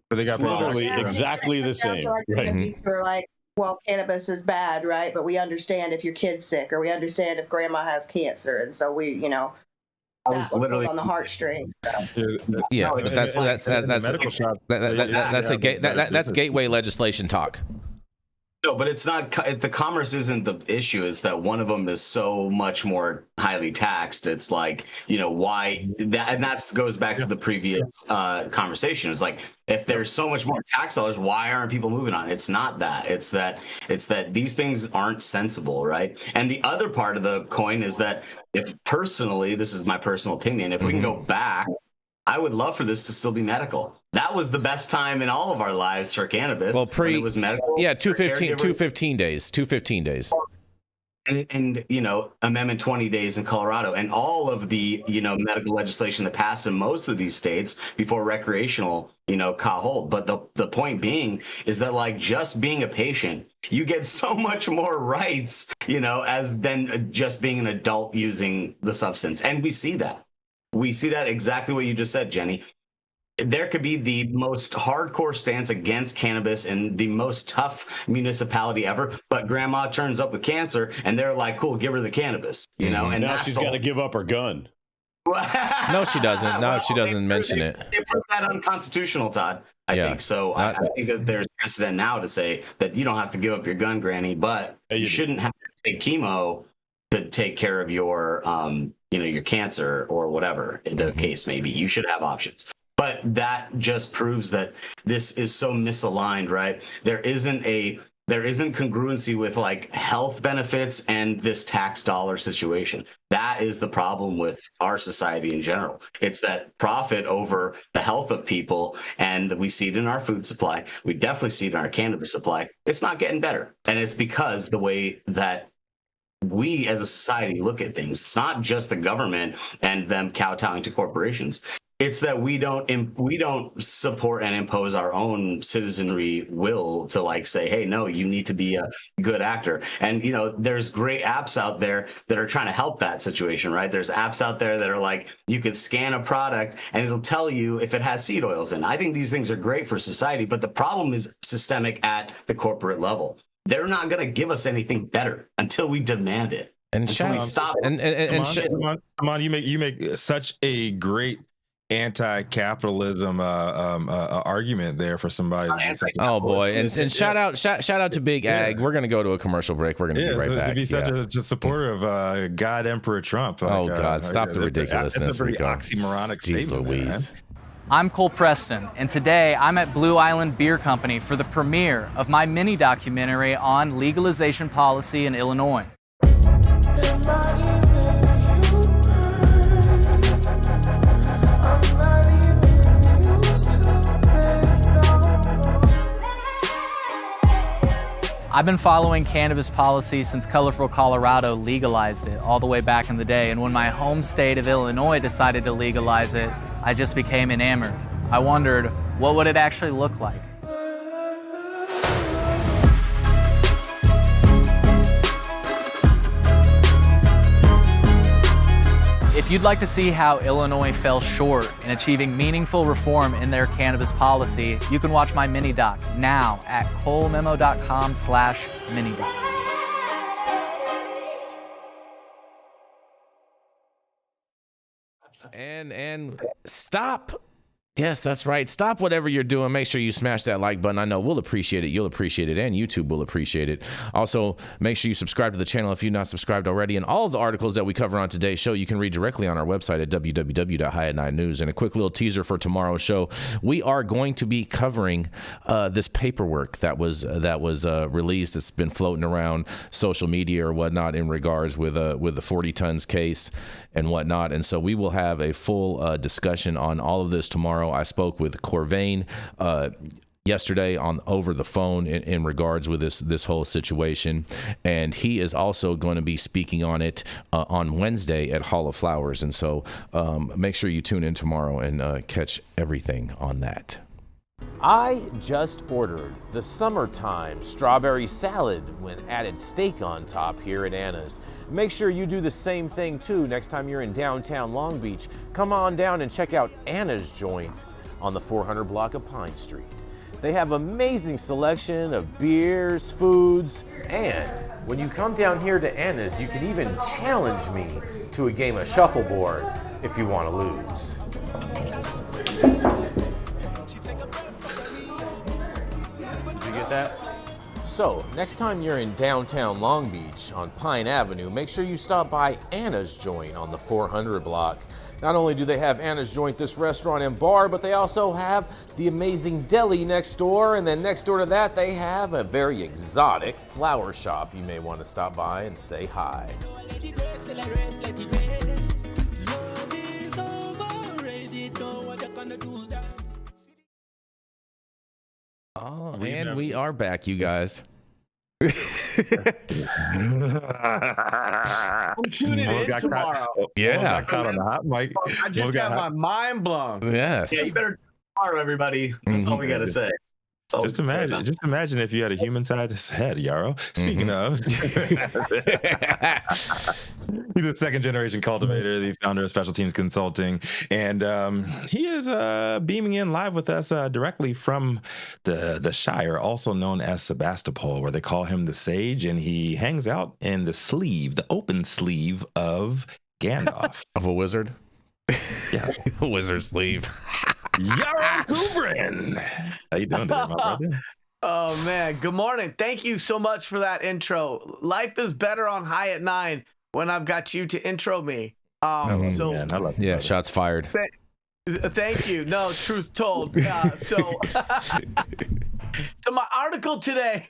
But they got literally exactly the same. We're like, well, cannabis is bad, right? But we understand if your kid's sick, or we understand if grandma has cancer, and so we, I was literally on the heartstrings. Yeah, that's gateway legislation talk. No, but it's not. The commerce isn't the issue. It's that one of them is so much more highly taxed. It's like, why that, and that goes back to the previous conversation. It's like, if there's so much more tax dollars, why aren't people moving on? It's not that. It's that these things aren't sensible, right? And the other part of the coin is that if personally, this is my personal opinion, if we can go back, I would love for this to still be medical. That was the best time in all of our lives for cannabis. Well, it was medical. Yeah, 215 days. And Amendment 20 days in Colorado, and all of the medical legislation that passed in most of these states before recreational caught hold. But the point being is that, like, just being a patient, you get so much more rights as than just being an adult using the substance. And we see that exactly what you just said, Jenny. There could be the most hardcore stance against cannabis in the most tough municipality ever, but grandma turns up with cancer and they're like, cool, give her the cannabis, and now she's got to give up her gun. No, she doesn't. No, she doesn't mention it. They put that unconstitutional, Todd. I think so. I think that there's precedent now to say that you don't have to give up your gun, Granny, but you shouldn't have to take chemo to take care of your, your cancer or whatever the case may be. You should have options. But that just proves that this is so misaligned, right? There isn't congruency with like health benefits and this tax dollar situation. That is the problem with our society in general. It's that profit over the health of people, and we see it in our food supply. We definitely see it in our cannabis supply. It's not getting better. And it's because the way that we as a society look at things. It's not just the government and them kowtowing to corporations. It's that we don't support and impose our own citizenry will to like say, hey, no, you need to be a good actor. And, there's great apps out there that are trying to help that situation, right? There's apps out there that are like, you could scan a product and it'll tell you if it has seed oils in. I think these things are great for society, but the problem is systemic at the corporate level. They're not going to give us anything better until we demand it. And stop. Saman, you make such a great anti-capitalism argument there for somebody. Oh boy, and shout out to Big Ag. We're gonna go to a commercial break. We're gonna be right back. To be such a supporter of God Emperor Trump. Oh God, stop the ridiculousness. It's a pretty oxymoronic statement, Louise. I'm Cole Preston, and today I'm at Blue Island Beer Company for the premiere of my mini documentary on legalization policy in Illinois. I've been following cannabis policy since colorful Colorado legalized it all the way back in the day, and when my home state of Illinois decided to legalize it, I just became enamored. I wondered, what would it actually look like? If you'd like to see how Illinois fell short in achieving meaningful reform in their cannabis policy, you can watch my mini-doc now at colememo.com/mini-doc. And stop. Yes, that's right. Stop whatever you're doing. Make sure you smash that like button. I know we'll appreciate it. You'll appreciate it. And YouTube will appreciate it. Also, make sure you subscribe to the channel if you're not subscribed already. And all of the articles that we cover on today's show, you can read directly on our website at www.high9news. And a quick little teaser for tomorrow's show. We are going to be covering this paperwork that was released. It's been floating around social media or whatnot in regards with the 40 tons case and whatnot. And so we will have a full discussion on all of this tomorrow. I spoke with Corvain yesterday over the phone in regards with this whole situation, and he is also going to be speaking on it on Wednesday at Hall of Flowers. And so make sure you tune in tomorrow and catch everything on that. I just ordered the summertime strawberry salad when added steak on top here at Anna's. Make sure you do the same thing too next time you're in downtown Long Beach. Come on down and check out Anna's joint on the 400 block of Pine Street. They have amazing selection of beers, foods, and when you come down here to Anna's, you can even challenge me to a game of shuffleboard if you want to lose. Did you get that? So, next time you're in downtown Long Beach on Pine Avenue, make sure you stop by Anna's Joint on the 400 block. Not only do they have Anna's Joint, this restaurant and bar, but they also have the amazing deli next door. And then next door to that, they have a very exotic flower shop. You may want to stop by and say hi. Oh, and we are back, you guys. I'm tuning in tomorrow. Yeah. Got caught on the hot mic. I just got my mind blown. Yes. Yeah, you better tomorrow, everybody. That's all we got to say. Just imagine if you had a human-sized head, Yarrow. Speaking of, he's a second-generation cultivator, the founder of Special Teams Consulting, and he is beaming in live with us directly from the Shire, also known as Sebastopol, where they call him the Sage, and he hangs out in the open sleeve of Gandalf. Of a wizard? Yeah. Wizard sleeve. Yarrow Kubrin. How you doing today, my brother? Oh man, good morning. Thank you so much for that intro. Life is better on High at 9 when I've got you to intro me. Man, I love you, brother. Shots fired. Thank you. No, truth told. So my article today,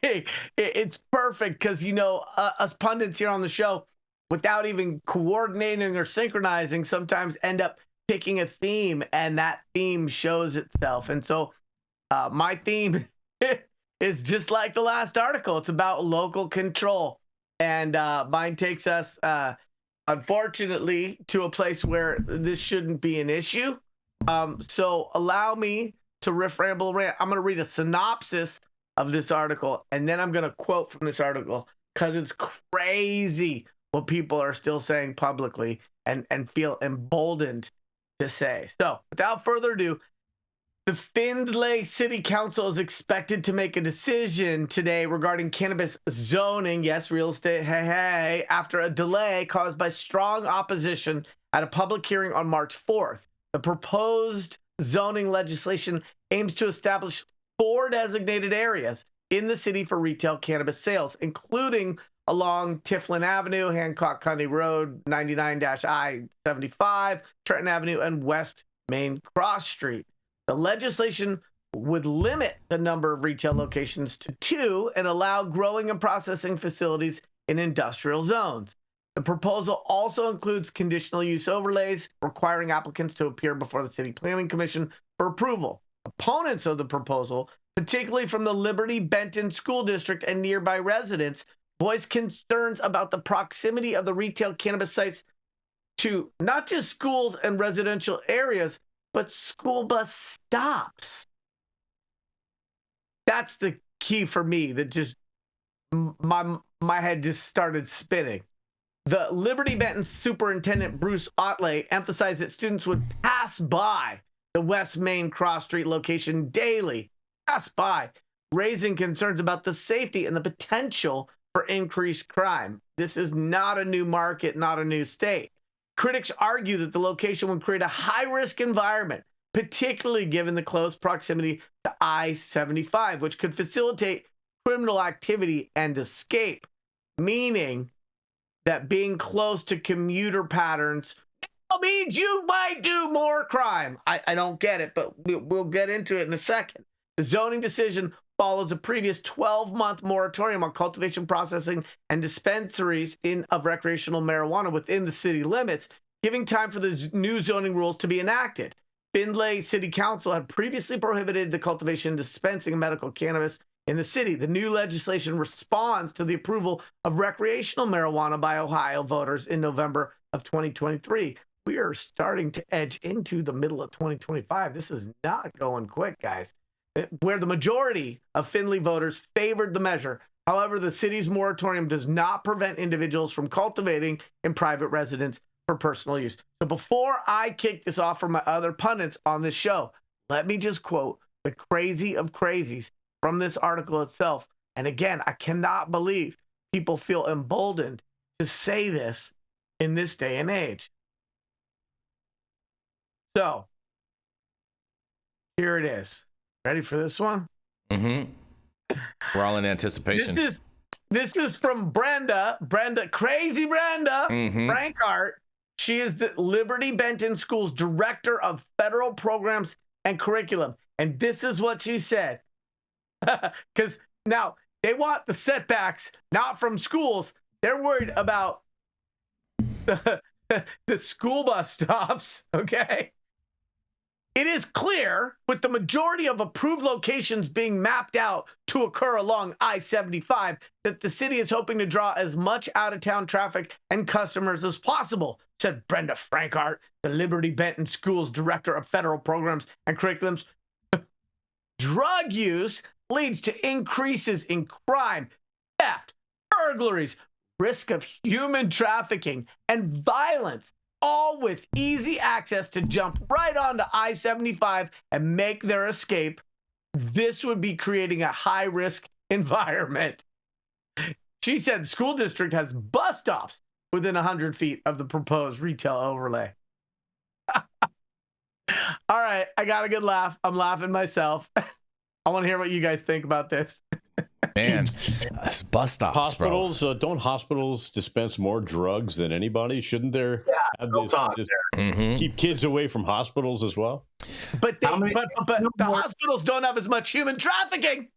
it's perfect because, us pundits here on the show, without even coordinating or synchronizing, sometimes end up picking a theme, and that theme shows itself. And so my theme is just like the last article. It's about local control. And mine takes us, unfortunately, to a place where this shouldn't be an issue. So allow me to riff, ramble, rant. I'm going to read a synopsis of this article, and then I'm going to quote from this article because it's crazy what people are still saying publicly and feel emboldened to say. So without further ado, the Findlay City Council is expected to make a decision today regarding cannabis zoning. Yes, real estate, hey, after a delay caused by strong opposition at a public hearing on March 4th. The proposed zoning legislation aims to establish 4 designated areas in the city for retail cannabis sales, including along Tiflin Avenue, Hancock County Road, 99-I-75, Trenton Avenue, and West Main Cross Street. The legislation would limit the number of retail locations to 2 and allow growing and processing facilities in industrial zones. The proposal also includes conditional use overlays requiring applicants to appear before the City Planning Commission for approval. Opponents of the proposal, particularly from the Liberty Benton School District and nearby residents, voiced concerns about the proximity of the retail cannabis sites to not just schools and residential areas, but school bus stops. That's the key for me that just my head just started spinning. The Liberty Benton Superintendent Bruce Otley emphasized that students would pass by the West Main Cross Street location daily, raising concerns about the safety and the potential for increased crime. This is not a new market, not a new state. Critics argue that the location would create a high-risk environment, particularly given the close proximity to I-75, which could facilitate criminal activity and escape, meaning that being close to commuter patterns means you might do more crime. I don't get it, but we'll get into it in a second. The zoning decision follows a previous 12-month moratorium on cultivation, processing, and dispensaries of recreational marijuana within the city limits, giving time for the new zoning rules to be enacted. Findlay City Council had previously prohibited the cultivation and dispensing of medical cannabis in the city. The new legislation responds to the approval of recreational marijuana by Ohio voters in November of 2023. We are starting to edge into the middle of 2025. This is not going quick, guys. Where the majority of Findlay voters favored the measure. However, the city's moratorium does not prevent individuals from cultivating in private residence for personal use. So before I kick this off for my other pundits on this show, let me just quote the crazy of crazies from this article itself. And again, I cannot believe people feel emboldened to say this in this day and age. So here it is. Ready for this one? Mm-hmm. We're all in anticipation. This is from Brenda, crazy Brenda Frankart. She is the Liberty Benton School's Director of Federal Programs and Curriculum. And this is what she said. Because now they want the setbacks, not from schools. They're worried about the school bus stops, okay? It is clear, with the majority of approved locations being mapped out to occur along I-75, that the city is hoping to draw as much out-of-town traffic and customers as possible, said Brenda Frankart, the Liberty Benton School's Director of Federal Programs and Curriculums. Drug use leads to increases in crime, theft, burglaries, risk of human trafficking, and violence, all with easy access to jump right onto I-75 and make their escape. This would be creating a high-risk environment. She said the school district has bus stops within 100 feet of the proposed retail overlay. All right, I got a good laugh. I'm laughing myself. I want to hear what you guys think about this. Man, bus stops, hospitals, don't hospitals dispense more drugs than anybody? Shouldn't there have this keep kids away from hospitals as well? But the hospitals don't have as much human trafficking.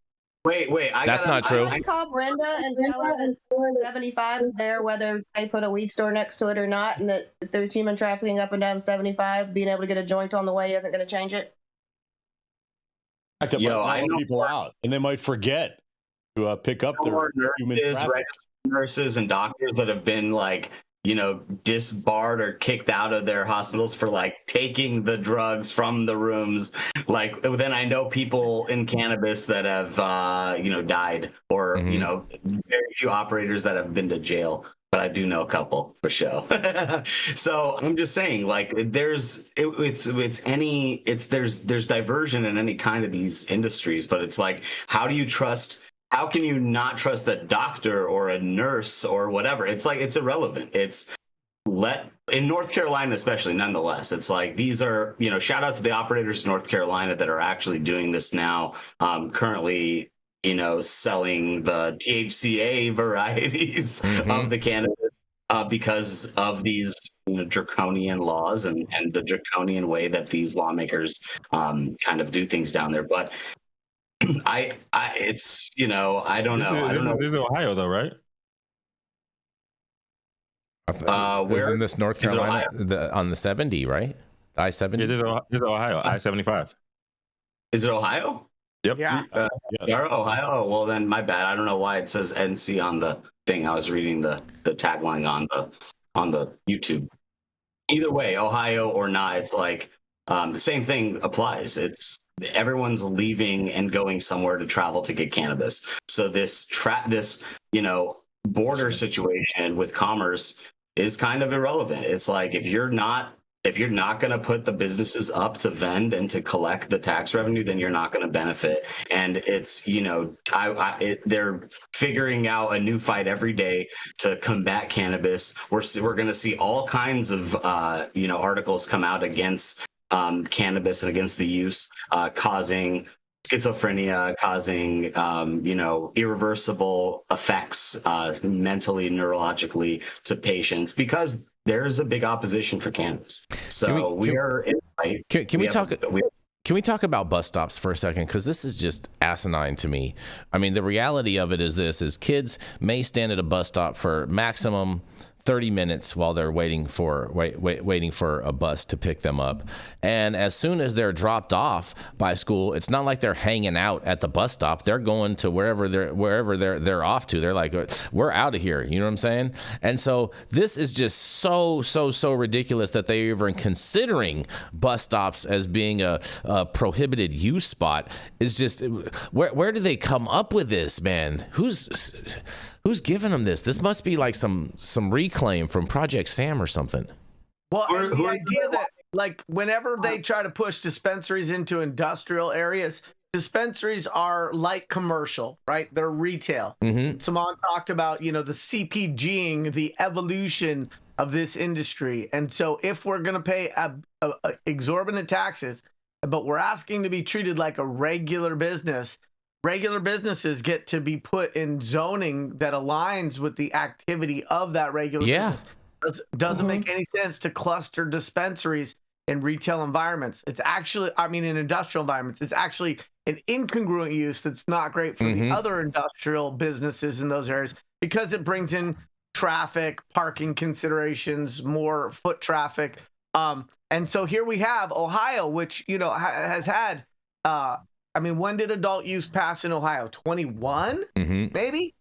Wait, that's not true. I call Brenda and tell her that 75 is there, whether they put a weed store next to it or not, and that if there's human trafficking up and down 75, being able to get a joint on the way isn't going to change it. I know people out, and they might forget to pick up their human trafficking. Nurses and doctors that have been disbarred or kicked out of their hospitals for taking the drugs from the rooms. Then I know people in cannabis that have died, or very few operators that have been to jail, but I do know a couple for sure. So I'm just saying, there's diversion in any kind of these industries, but it's how can you not trust a doctor or a nurse or whatever? It's irrelevant. In North Carolina, especially, nonetheless, it's these are, shout out to the operators in North Carolina that are actually doing this now, currently, selling the THCA varieties of the cannabis because of these draconian laws and the draconian way that these lawmakers kind of do things down there. But I don't know. This is Ohio, though, right? Where in this North Carolina on the 70, right? I-70. Yeah, this is Ohio, I-75. Is it Ohio? Yep. Yeah. Yarrow, Ohio. Well, then my bad. I don't know why it says NC on the thing. I was reading the tagline on the YouTube. Either way, Ohio or not, it's the same thing applies. It's everyone's leaving and going somewhere to travel to get cannabis. So this border situation with commerce is kind of irrelevant. It's if you're not going to put the businesses up to vend and to collect the tax revenue, then you're not going to benefit. And it's they're figuring out a new fight every day to combat cannabis. We're going to see all kinds of articles come out against cannabis and against the use, causing schizophrenia, causing irreversible effects mentally, neurologically to patients, because there's a big opposition for cannabis. So Can we talk about bus stops for a second? Because this is just asinine to me. I mean, the reality of it is kids may stand at a bus stop for maximum 30 minutes while they're waiting for a bus to pick them up. And as soon as they're dropped off by school, it's not like they're hanging out at the bus stop. They're going to wherever they're off to. They're like, we're out of here. You know what I'm saying? And so this is just so ridiculous that they're even considering bus stops as being a prohibited use spot. Is just, where do they come up with this, man? Who's giving them this? This must be like some reclaim from Project Sam or something. Well, the idea that whenever they try to push dispensaries into industrial areas, dispensaries are like commercial, right? They're retail. Saman talked about, the CPGing, the evolution of this industry. And so if we're going to pay exorbitant taxes, but we're asking to be treated like a regular business, regular businesses get to be put in zoning that aligns with the activity of that regular business. Doesn't make any sense to cluster dispensaries in retail environments. It's actually, I mean, in industrial environments, it's actually an incongruent use that's not great for the other industrial businesses in those areas because it brings in traffic, parking considerations, more foot traffic. And so here we have Ohio, which, you know, has had, I mean, when did adult use pass in Ohio? 21, maybe?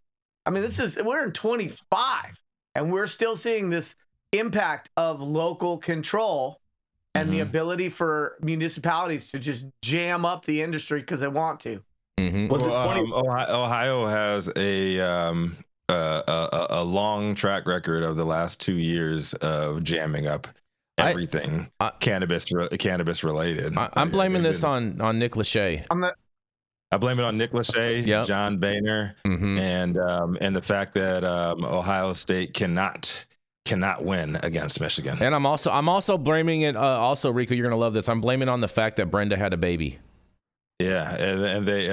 I mean, we're in 25, and we're still seeing this impact of local control and the ability for municipalities to just jam up the industry because they want to. Ohio has a long track record of the last 2 years of jamming up everything cannabis related. I'm blaming this on Nick Lachey. I blame it on Nick Lachey, John Boehner, and the fact that Ohio State cannot win against Michigan. And I'm also blaming it. Also, Rico, you're gonna love this. I'm blaming on the fact that Brenda had a baby. Yeah, and they.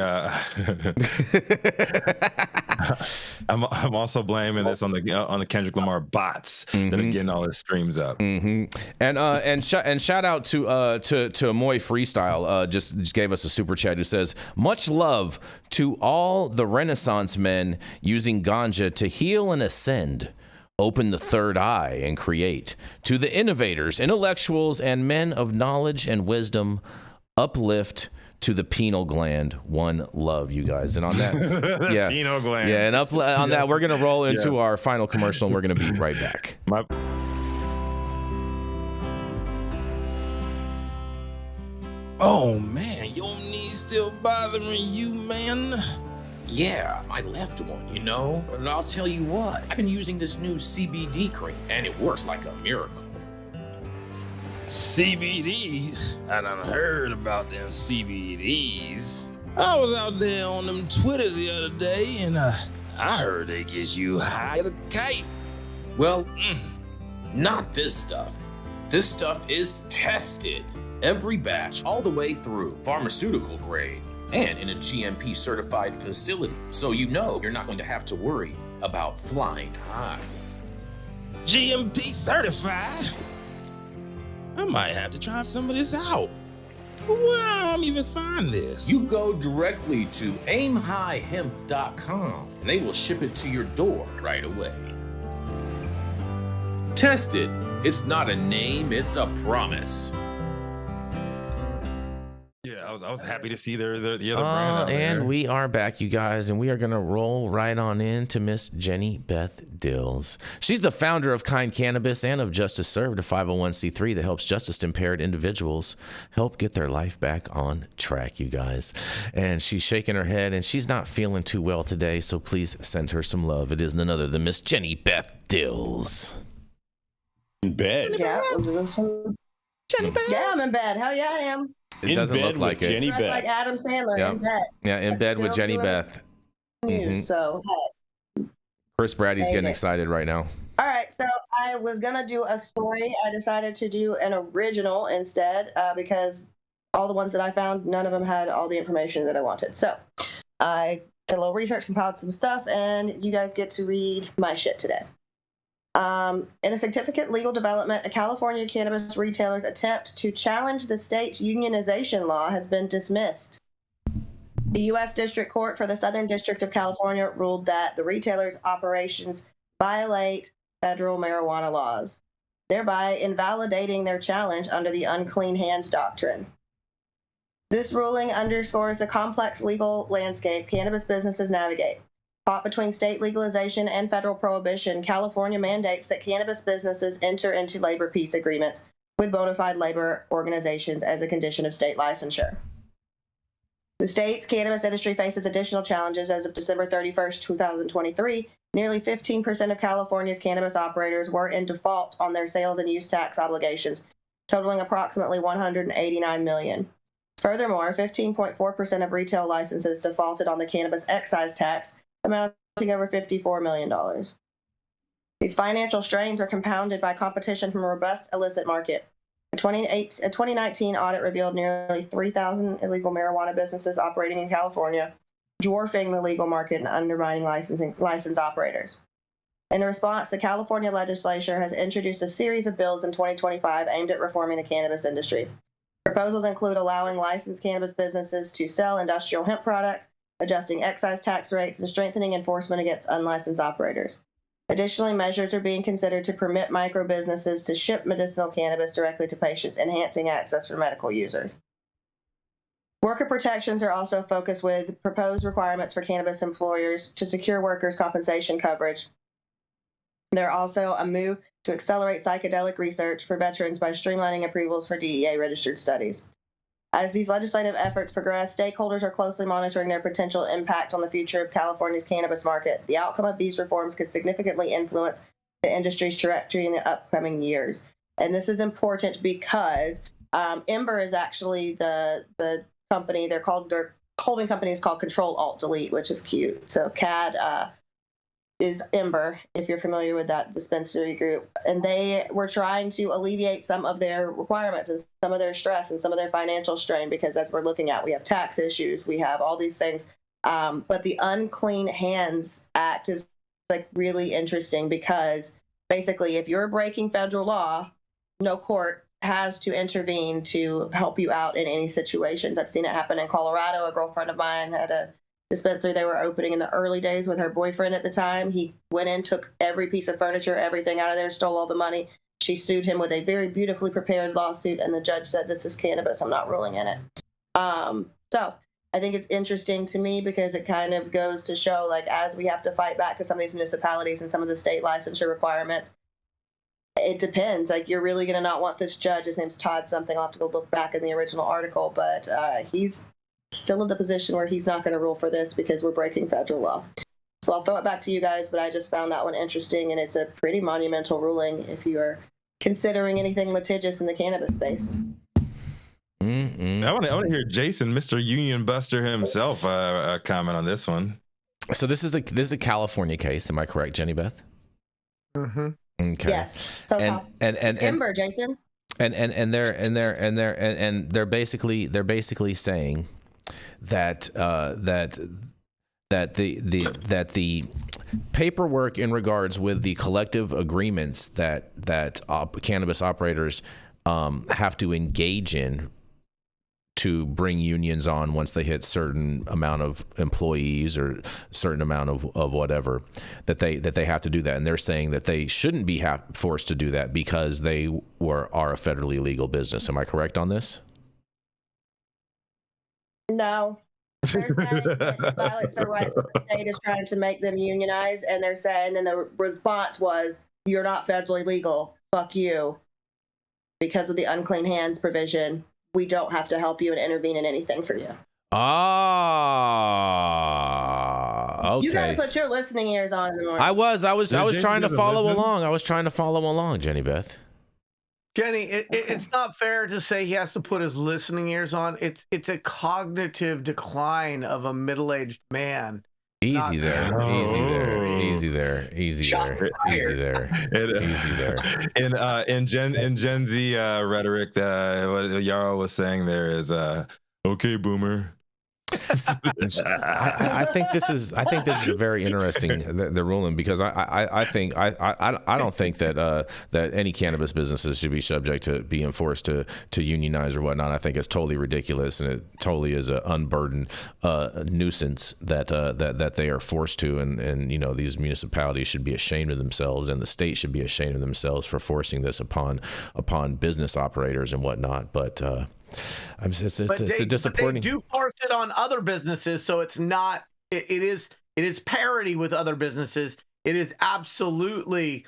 I'm also blaming this on the Kendrick Lamar bots that are getting all his streams up. And shout out to Amoy Freestyle, just gave us a super chat who says, much love to all the Renaissance men using ganja to heal and ascend, open the third eye and create. To the innovators, intellectuals, and men of knowledge and wisdom, uplift to the pineal gland. One love, you guys. And on that, pineal gland. Yeah, and on that, we're gonna roll into our final commercial, and we're gonna be right back. Oh man, your knees still bothering you, man? Yeah, my left one, you know? But I'll tell you what, I've been using this new CBD cream, and it works like a miracle. CBD? I done heard about them CBDs. I was out there on them Twitters the other day, and I heard they get you high as a kite. Well, not this stuff. This stuff is tested. Every batch, all the way through, pharmaceutical grade, and in a GMP certified facility. So you know you're not going to have to worry about flying high. GMP certified? I might have to try some of this out. Where do I even find this? You go directly to aimhighhemp.com and they will ship it to your door right away. Tested. It's not a name, it's a promise. Yeah, I was happy to see the other brand out there. And we are back, you guys, and we are going to roll right on into Miss Jenny Beth Dills. She's the founder of Kind Cannabis and of Justice Served, a 501c3 that helps justice-impaired individuals help get their life back on track, you guys. And she's shaking her head, and she's not feeling too well today, so please send her some love. It is none other than Miss Jenny Beth Dills. In bed? Yeah, Jenny Beth. Yeah, I'm in bed. Hell yeah, I am. It doesn't look like it. Jenny Beth. Like Adam Sandler in bed. Yeah, in bed with Jenny Beth. So, hey. Chris Brady's getting excited right now. All right, so I was gonna do a story. I decided to do an original instead because all the ones that I found, none of them had all the information that I wanted. So I did a little research, compiled some stuff, and you guys get to read my shit today. In a significant legal development, a California cannabis retailer's attempt to challenge the state's unionization law has been dismissed. The U.S. District Court for the Southern District of California ruled that the retailer's operations violate federal marijuana laws, thereby invalidating their challenge under the unclean hands doctrine. This ruling underscores the complex legal landscape cannabis businesses navigate. Caught between state legalization and federal prohibition, California mandates that cannabis businesses enter into labor peace agreements with bona fide labor organizations as a condition of state licensure. The state's cannabis industry faces additional challenges. As of December 31st, 2023, nearly 15% of California's cannabis operators were in default on their sales and use tax obligations, totaling approximately $189 million. Furthermore, 15.4% of retail licenses defaulted on the cannabis excise tax, amounting over $54 million. These financial strains are compounded by competition from a robust illicit market. A 2019 audit revealed nearly 3,000 illegal marijuana businesses operating in California dwarfing the legal market and undermining license operators. In response, the California legislature has introduced a series of bills in 2025 aimed at reforming the cannabis industry. Proposals include allowing licensed cannabis businesses to sell industrial hemp products, adjusting excise tax rates, and strengthening enforcement against unlicensed operators. Additionally, measures are being considered to permit micro businesses to ship medicinal cannabis directly to patients, enhancing access for medical users. Worker protections are also focused with proposed requirements for cannabis employers to secure workers' compensation coverage. There are also a move to accelerate psychedelic research for veterans by streamlining approvals for DEA-registered studies. As these legislative efforts progress, stakeholders are closely monitoring their potential impact on the future of California's cannabis market. The outcome of these reforms could significantly influence the industry's trajectory in the upcoming years. And this is important because Ember is actually the company. Their holding company is called Control Alt Delete, which is cute. So CAD is Ember, if you're familiar with that dispensary group. And they were trying to alleviate some of their requirements and some of their stress and some of their financial strain, because as we're looking at, we have tax issues, we have all these things. But the Unclean Hands Act is like really interesting because basically if you're breaking federal law, no court has to intervene to help you out in any situations. I've seen it happen in Colorado. A girlfriend of mine had a dispensary they were opening in the early days with her boyfriend at the time. He went in, took every piece of furniture, everything out of there, stole all the money. She sued him with a very beautifully prepared lawsuit, and the judge said, "This is cannabis. I'm not ruling in it." So I think it's interesting to me because it kind of goes to show, like, as we have to fight back to some of these municipalities and some of the state licensure requirements, it depends. Like, you're really going to not want this judge. His name's Todd something. I'll have to go look back in the original article, but he's still in the position where he's not going to rule for this because we're breaking federal law. So I'll throw it back to you guys, but I just found that one interesting, and it's a pretty monumental ruling if you are considering anything litigious in the cannabis space. I want to hear Jason, Mr. Union Buster himself, comment on this one. So this is a California case. Am I correct, Jenny Beth? Mm-hmm. Okay. Yes. So and Ember, Jason. And they're basically saying that the paperwork in regards with the collective agreements that cannabis operators have to engage in to bring unions on once they hit certain amount of employees or certain amount of whatever, that they have to do that. And they're saying that they shouldn't be forced to do that because they are a federally legal business. Am I correct on this? No. They're saying that it violates their rights. The state is trying to make them unionize, and they're saying, then the response was, "You're not federally legal. Fuck you." Because of the unclean hands provision, we don't have to help you and intervene in anything for you. Okay. You gotta put your listening ears on in the morning. I was trying to follow along. I was trying to follow along, Jenny Beth. Jenny, it's not fair to say he has to put his listening ears on. It's a cognitive decline of a middle-aged man. Easy there. In Gen Z rhetoric, what Yarrow was saying there is, okay, boomer. I think this is very interesting, the ruling, because I don't think that any cannabis businesses should be subject to being forced to unionize or whatnot. I think it's totally ridiculous, and it totally is an unburdened nuisance that they are forced to, and you know, these municipalities should be ashamed of themselves, and the state should be ashamed of themselves for forcing this upon business operators and whatnot. But it's a disappointing. But they do force it on other businesses, so it's not. It is parity with other businesses. It is absolutely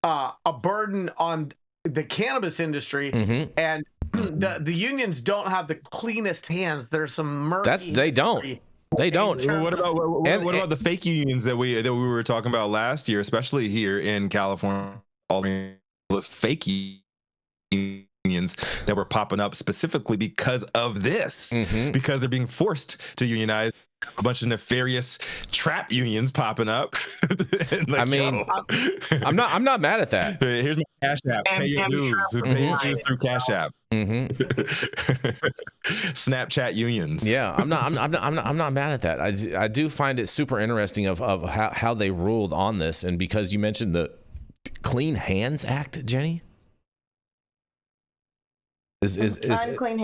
a burden on the cannabis industry, and the unions don't have the cleanest hands. There's some murky. They don't. Well, what about the fake unions that we were talking about last year, especially here in California? All those fake unions that were popping up specifically because of this, because they're being forced to unionize a bunch of nefarious trap unions popping up. Like, I mean, I'm not mad at that. Here's my Cash App. Pay your dues. Pay your dues through Cash App. Snapchat unions. Yeah, I'm not mad at that. I do find it super interesting of how they ruled on this, and because you mentioned the Clean Hands Act, Jenny. Is unclean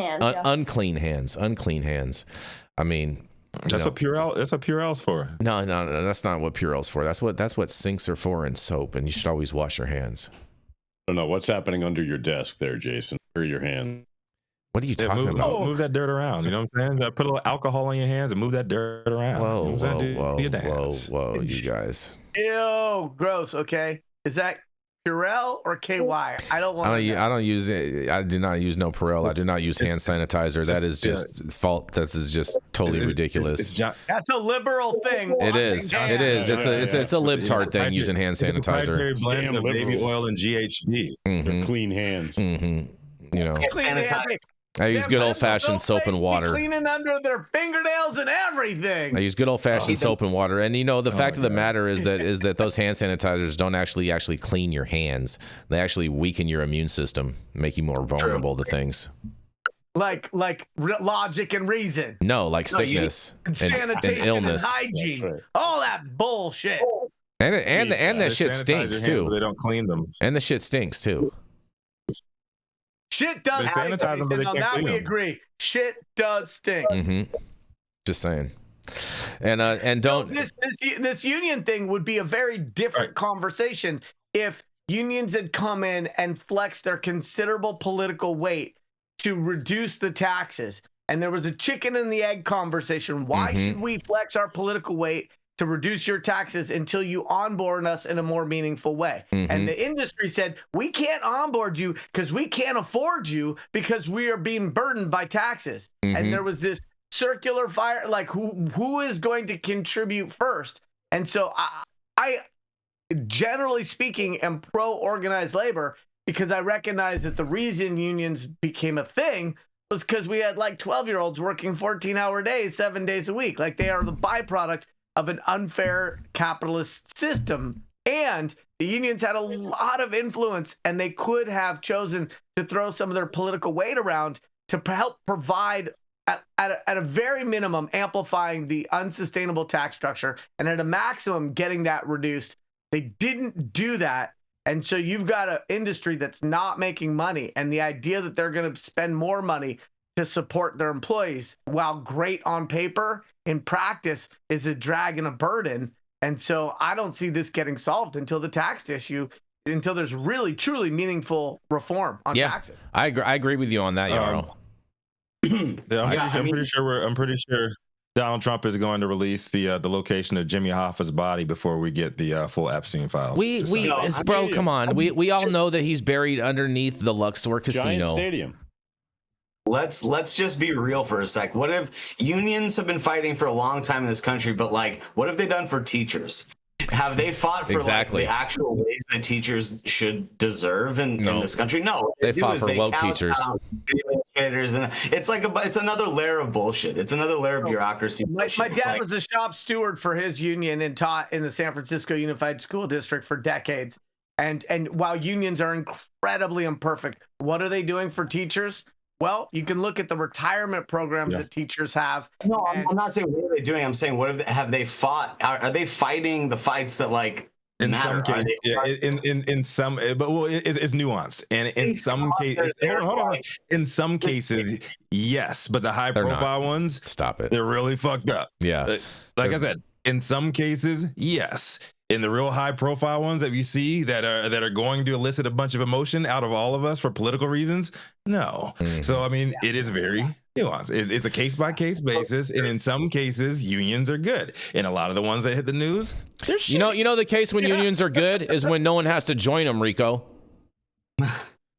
hands? Unclean hands. I mean, that's what Purell. That's what Purell's for. No, that's not what Purell's for. That's what sinks are for and soap, and you should always wash your hands. I don't know what's happening under your desk there, Jason. Where are your hands? What are you talking about? Move that dirt around. You know what I'm saying? Put a little alcohol on your hands and move that dirt around. Whoa, you guys. Ew, gross. Okay, is that Purell or KY? I don't want. I don't use it. I do not use no Purell. I do not use hand sanitizer. That is just fault. That is just totally ridiculous. That's a liberal thing. It is. It is. It's a libtard thing using hand sanitizer. It's a proprietary blend of baby oil and GHB. Clean hands. You know. I use good old-fashioned soap and water. Cleaning under their fingernails and everything. I use good old-fashioned soap and water, and the fact of the matter is that those hand sanitizers don't actually clean your hands. They actually weaken your immune system, make you more vulnerable to things. Like logic and reason. No, like sickness and sanitation, illness, and hygiene, all that bullshit. And that shit stinks too. They don't clean them, and the shit stinks too. Shit does stink. Now we agree. Shit does stink. Just saying. And don't. So this union thing would be a very different conversation if unions had come in and flexed their considerable political weight to reduce the taxes. And there was a chicken and the egg conversation. Why should we flex our political weight to reduce your taxes until you onboard us in a more meaningful way? And the industry said, we can't onboard you because we can't afford you because we are being burdened by taxes. And there was this circular fire, like who is going to contribute first? And so I generally speaking, am pro-organized labor because I recognize that the reason unions became a thing was because we had like 12-year-olds working 14-hour days, 7 days a week. Like they are the byproduct of an unfair capitalist system. And the unions had a lot of influence, and they could have chosen to throw some of their political weight around to help provide, at a very minimum, amplifying the unsustainable tax structure, and at a maximum, getting that reduced. They didn't do that. And so you've got an industry that's not making money. And the idea that they're going to spend more money to support their employees, while great on paper, in practice is a drag and a burden. And so I don't see this getting solved until the tax issue, until there's really, truly meaningful reform on taxes. I agree with you on that, Yarrow. I'm pretty sure Donald Trump is going to release the location of Jimmy Hoffa's body before we get the full Epstein files. Come on. We all know that he's buried underneath the Luxor Casino. Giant Stadium. Let's just be real for a sec. What if unions have been fighting for a long time in this country, but like, what have they done for teachers? Have they fought for like the actual ways that teachers should deserve in this country? No, they fought for woke teachers. And it's like it's another layer of bullshit. It's another layer of bureaucracy. My dad was a shop steward for his union and taught in the San Francisco Unified School District for decades. And while unions are incredibly imperfect, what are they doing for teachers? Well, you can look at the retirement programs that teachers have. No, I'm not saying what are they doing. I'm saying have they fought? Are they fighting the fights that like in matter? some cases? In some, but it's nuanced. And in some cases, hold on. In some cases, yes, but the high profile ones, stop it. They're really fucked up. Yeah, like I said, in some cases, yes. In the real high profile ones that we see that are going to elicit a bunch of emotion out of all of us for political reasons, no. So I mean, it is very nuanced. It's a case by case basis, and in some cases, unions are good. And a lot of the ones that hit the news, they're shit. You know the case when unions are good is when no one has to join them, Rico.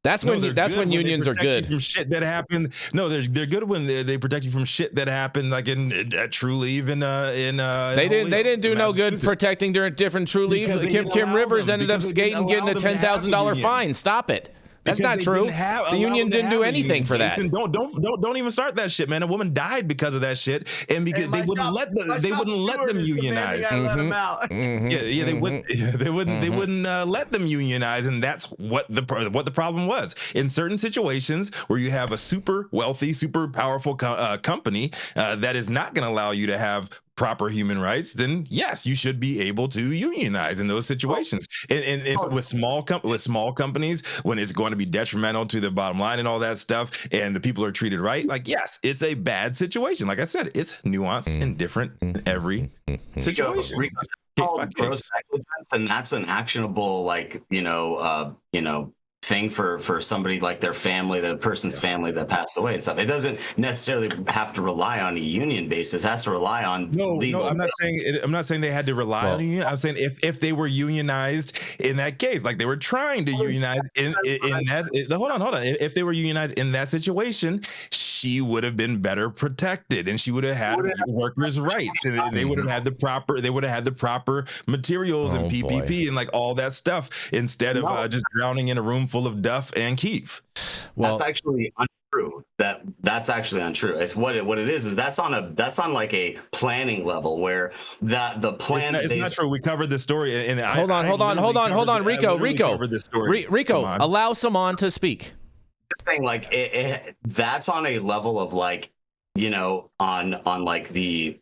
That's when unions are good. From shit that happened. No, they're good when they protect you from shit that happened, like at True Leave they didn't do no good protecting during different True Leave. Kim Rivers ended up getting a $10,000 fine. Stop it. That's because not they true. didn't have- The allow union them to didn't do have a anything union, for that. Jason. Don't even start that shit, man. A woman died because of that shit, and because my they wouldn't shop- let my they shop wouldn't let steward them is demanding unionize. I let him out. Yeah, they wouldn't. They wouldn't let them unionize, and that's what the problem was. In certain situations where you have a super wealthy, super powerful company that is not going to allow you to have proper human rights, then yes, you should be able to unionize in those situations. And with small companies, when it's going to be detrimental to the bottom line and all that stuff, and the people are treated right, like yes, it's a bad situation. Like I said, it's nuanced and different in every situation. Case by case. And that's an actionable, like, thing for somebody like their family, the person's family that passed away and stuff. It doesn't necessarily have to rely on a union basis. It has to rely on legal. No, I'm not saying they had to rely on a union. I'm saying if they were unionized in that case, like they were trying to unionize in that. Hold on. If they were unionized in that situation, she would have been better protected, and she would have had workers' rights, and they would have had the proper materials and PPP and like all that stuff, instead of just drowning in a room full of Duff and Keith. Well, that's actually untrue. That's actually untrue. It's what it is that's on like a planning level where the plan. It's not true. We covered this story, and hold on, Rico. Rico, allow Saman to speak. Just saying, like that's on a level of like, on like the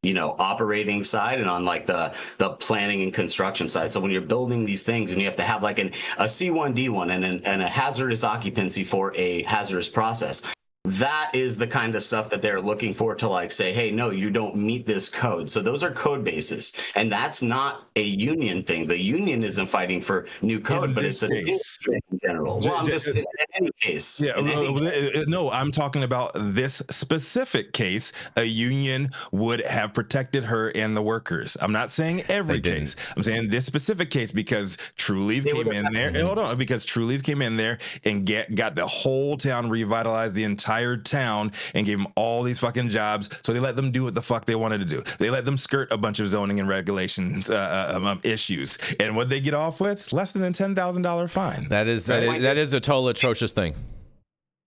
operating side, and on like the planning and construction side. So when you're building these things and you have to have like a C1D1 and a hazardous occupancy for a hazardous process, that is the kind of stuff that they're looking for to like say, hey, no, you don't meet this code. So those are code bases, and that's not a union thing. The union isn't fighting for new code, but it's an industry in general. Well, I'm just in any case. Yeah, no, I'm talking about this specific case. A union would have protected her and the workers. I'm not saying every case. I'm saying this specific case because True Leave came in there. Hold on, because True Leave came in there and got the whole town revitalized, the entire town, and gave them all these fucking jobs. So they let them do what the fuck they wanted to do. They let them skirt a bunch of zoning and regulations issues, and what they get off with, less than a $10,000 fine. That is a total atrocious thing.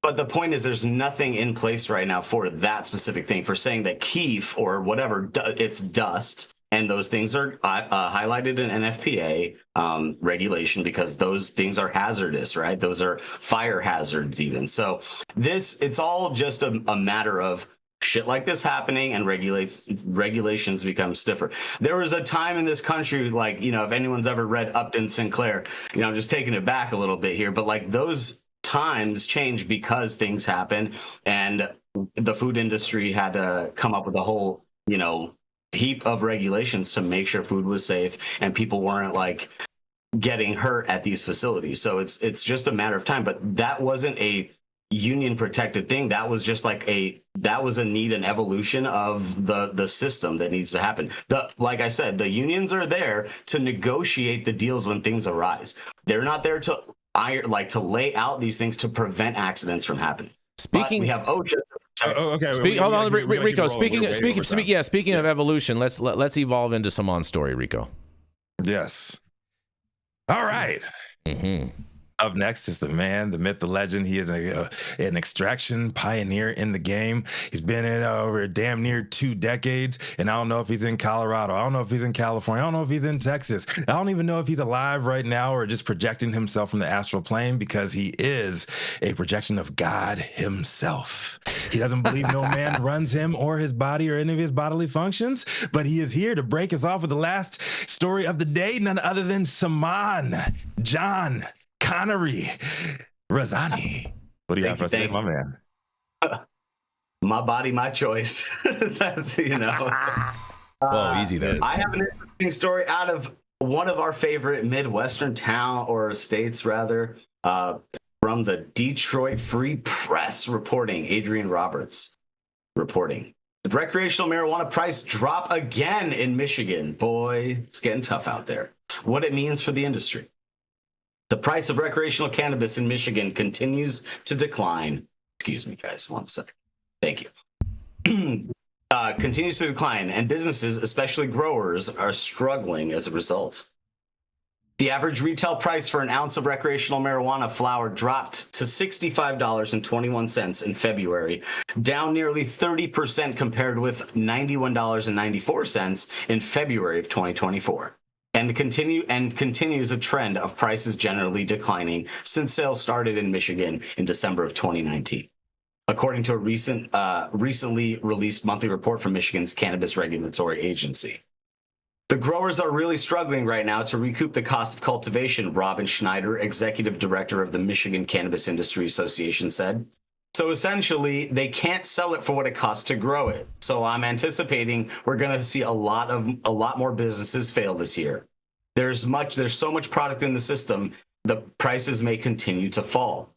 But the point is, there's nothing in place right now for that specific thing. For saying that keef or whatever, it's dust, and those things are highlighted in NFPA regulation because those things are hazardous, right? Those are fire hazards even. So it's all just a matter of shit like this happening, and regulations become stiffer. There was a time in this country, like, if anyone's ever read Upton Sinclair, I'm just taking it back a little bit here, but like those times change because things happen, and the food industry had to come up with a whole, heap of regulations to make sure food was safe and people weren't like getting hurt at these facilities. So it's just a matter of time, but that wasn't a union protected thing. That was just like that was a need and evolution of the system that needs to happen. Like I said, the unions are there to negotiate the deals when things arise. They're not there to lay out these things to prevent accidents from happening. But we have OSHA. Okay. Hold on, Rico. Speaking of evolution, let's evolve into Saman's story, Rico. Yes. All right. Up next is the man, the myth, the legend. He is an extraction pioneer in the game. He's been in over damn near 2 decades, and I don't know if he's in Colorado. I don't know if he's in California. I don't know if he's in Texas. I don't even know if he's alive right now or just projecting himself from the astral plane, because he is a projection of God himself. He doesn't believe no man runs him or his body or any of his bodily functions, but he is here to break us off with the last story of the day, none other than Saman John Connery Razani. What do you have for us today, my man? My body, my choice. That's, Whoa, easy there. I have an interesting story out of one of our favorite Midwestern town or states, rather, from the Detroit Free Press reporting. Adrian Roberts reporting. The recreational marijuana price drop again in Michigan. Boy, it's getting tough out there. What it means for the industry. The price of recreational cannabis in Michigan continues to decline. Excuse me, guys, 1 second. Thank you. Continues to decline, and businesses, especially growers, are struggling as a result. The average retail price for an ounce of recreational marijuana flower dropped to $65.21 in February, down nearly 30% compared with $91.94 in February of 2024. And continues a trend of prices generally declining since sales started in Michigan in December of 2019. According to a recently released monthly report from Michigan's Cannabis Regulatory Agency. The growers are really struggling right now to recoup the cost of cultivation, Robin Schneider, executive director of the Michigan Cannabis Industry Association, said. So essentially, they can't sell it for what it costs to grow it. So I'm anticipating we're going to see a lot more businesses fail this year. There's so much product in the system, the prices may continue to fall.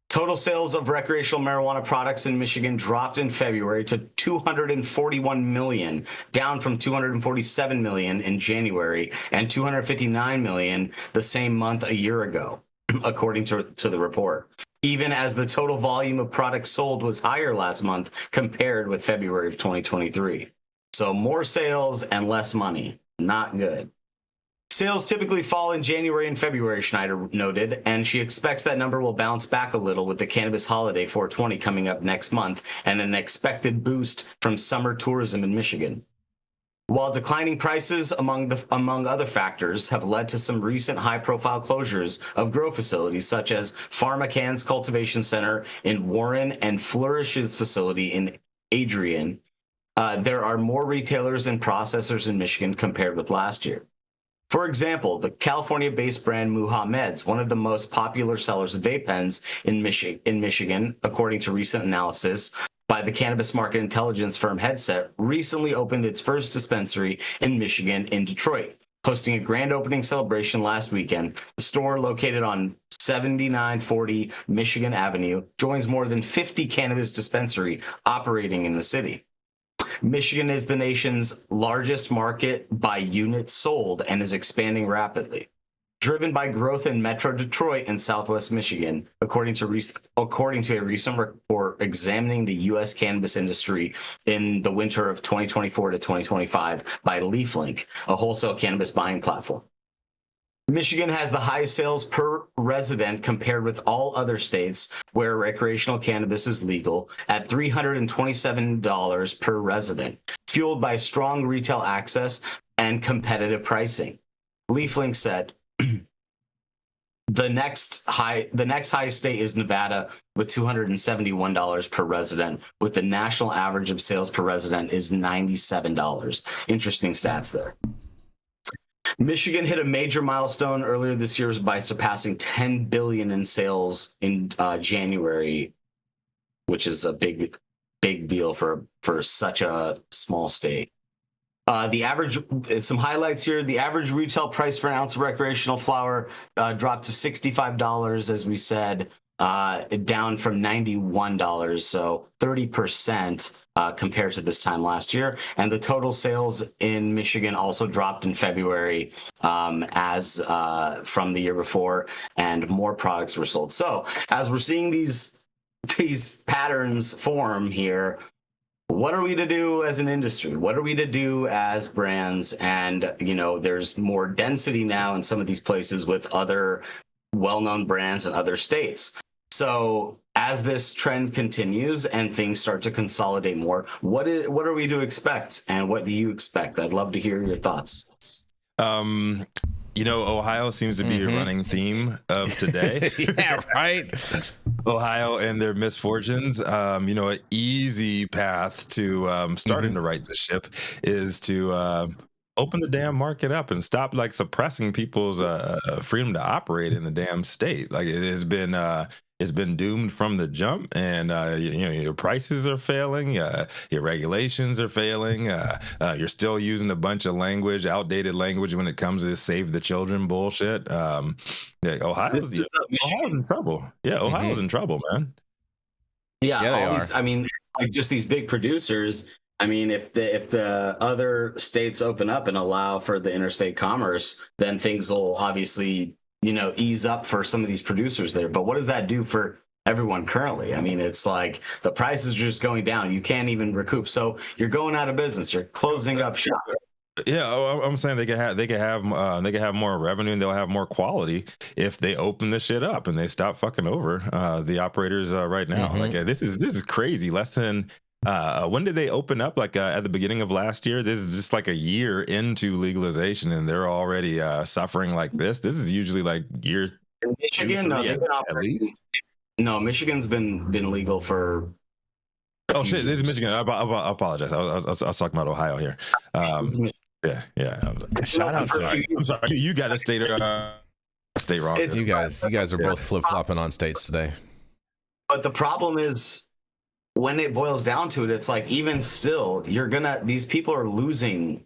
Total sales of recreational marijuana products in Michigan dropped in February to 241 million, down from 247 million in January and 259 million the same month a year ago, according to the report. Even as the total volume of products sold was higher last month compared with February of 2023. So more sales and less money. Not good. Sales typically fall in January and February, Schneider noted, and she expects that number will bounce back a little with the cannabis holiday 420 coming up next month and an expected boost from summer tourism in Michigan. While declining prices, among other factors, have led to some recent high-profile closures of grow facilities such as PharmaCann's cultivation center in Warren and Flourish's facility in Adrian, there are more retailers and processors in Michigan compared with last year. For example, the California-based brand Muhammad's, one of the most popular sellers of vape pens in Michigan, according to recent analysis by the cannabis market intelligence firm Headset, recently opened its first dispensary in Michigan in Detroit. Hosting a grand opening celebration last weekend, the store located on 7940 Michigan Avenue joins more than 50 cannabis dispensaries operating in the city. Michigan is the nation's largest market by units sold and is expanding rapidly, driven by growth in Metro Detroit and Southwest Michigan, according to a recent report examining the U.S. cannabis industry in the winter of 2024 to 2025 by LeafLink, a wholesale cannabis buying platform. Michigan has the highest sales per resident compared with all other states where recreational cannabis is legal at $327 per resident, fueled by strong retail access and competitive pricing. LeafLink said, the next highest state is Nevada with $271 per resident, with the national average of sales per resident is $97. Interesting stats there. Michigan hit a major milestone earlier this year by surpassing $10 billion in sales in January, which is a big deal for such a small state. Some highlights here. The average retail price for an ounce of recreational flower dropped to $65, as we said, down from $91, so 30% compared to this time last year. And the total sales in Michigan also dropped in February as from the year before, and more products were sold. So as we're seeing these patterns form here, what are we to do as an industry? What are we to do as brands? And, there's more density now in some of these places with other well-known brands in other states. So as this trend continues and things start to consolidate more, what are we to expect? And what do you expect? I'd love to hear your thoughts. Ohio seems to be a running theme of today. Yeah, right. Ohio and their misfortunes. An easy path to starting to right the ship is to open the damn market up and stop suppressing people's freedom to operate in the damn state. It's been doomed from the jump, and your prices are failing, your regulations are failing, you're still using a bunch of outdated language when it comes to save the children bullshit. Ohio's in trouble. Yeah, Ohio's in trouble, man. Yeah, just these big producers. I mean, if the other states open up and allow for the interstate commerce, then things will obviously ease up for some of these producers there. But what does that do for everyone currently? I mean, it's like the prices are just going down. You can't even recoup. So you're going out of business. You're closing up shop. Yeah, I'm saying they could have more revenue and they'll have more quality if they open this shit up and they stop fucking over the operators right now. Like this is crazy. Less than when did they open up? Like at the beginning of last year. This is just like a year into legalization and they're already suffering like this. This is usually like year. In Michigan, no, they've been at least. No, Michigan's been legal for. Oh shit! This is Michigan. I apologize. I was talking about Ohio here. Yeah. Shout out to. I'm sorry. You got the state wrong. You guys are both flip flopping on states today. But the problem is, when it boils down to it, it's like even still, these people are losing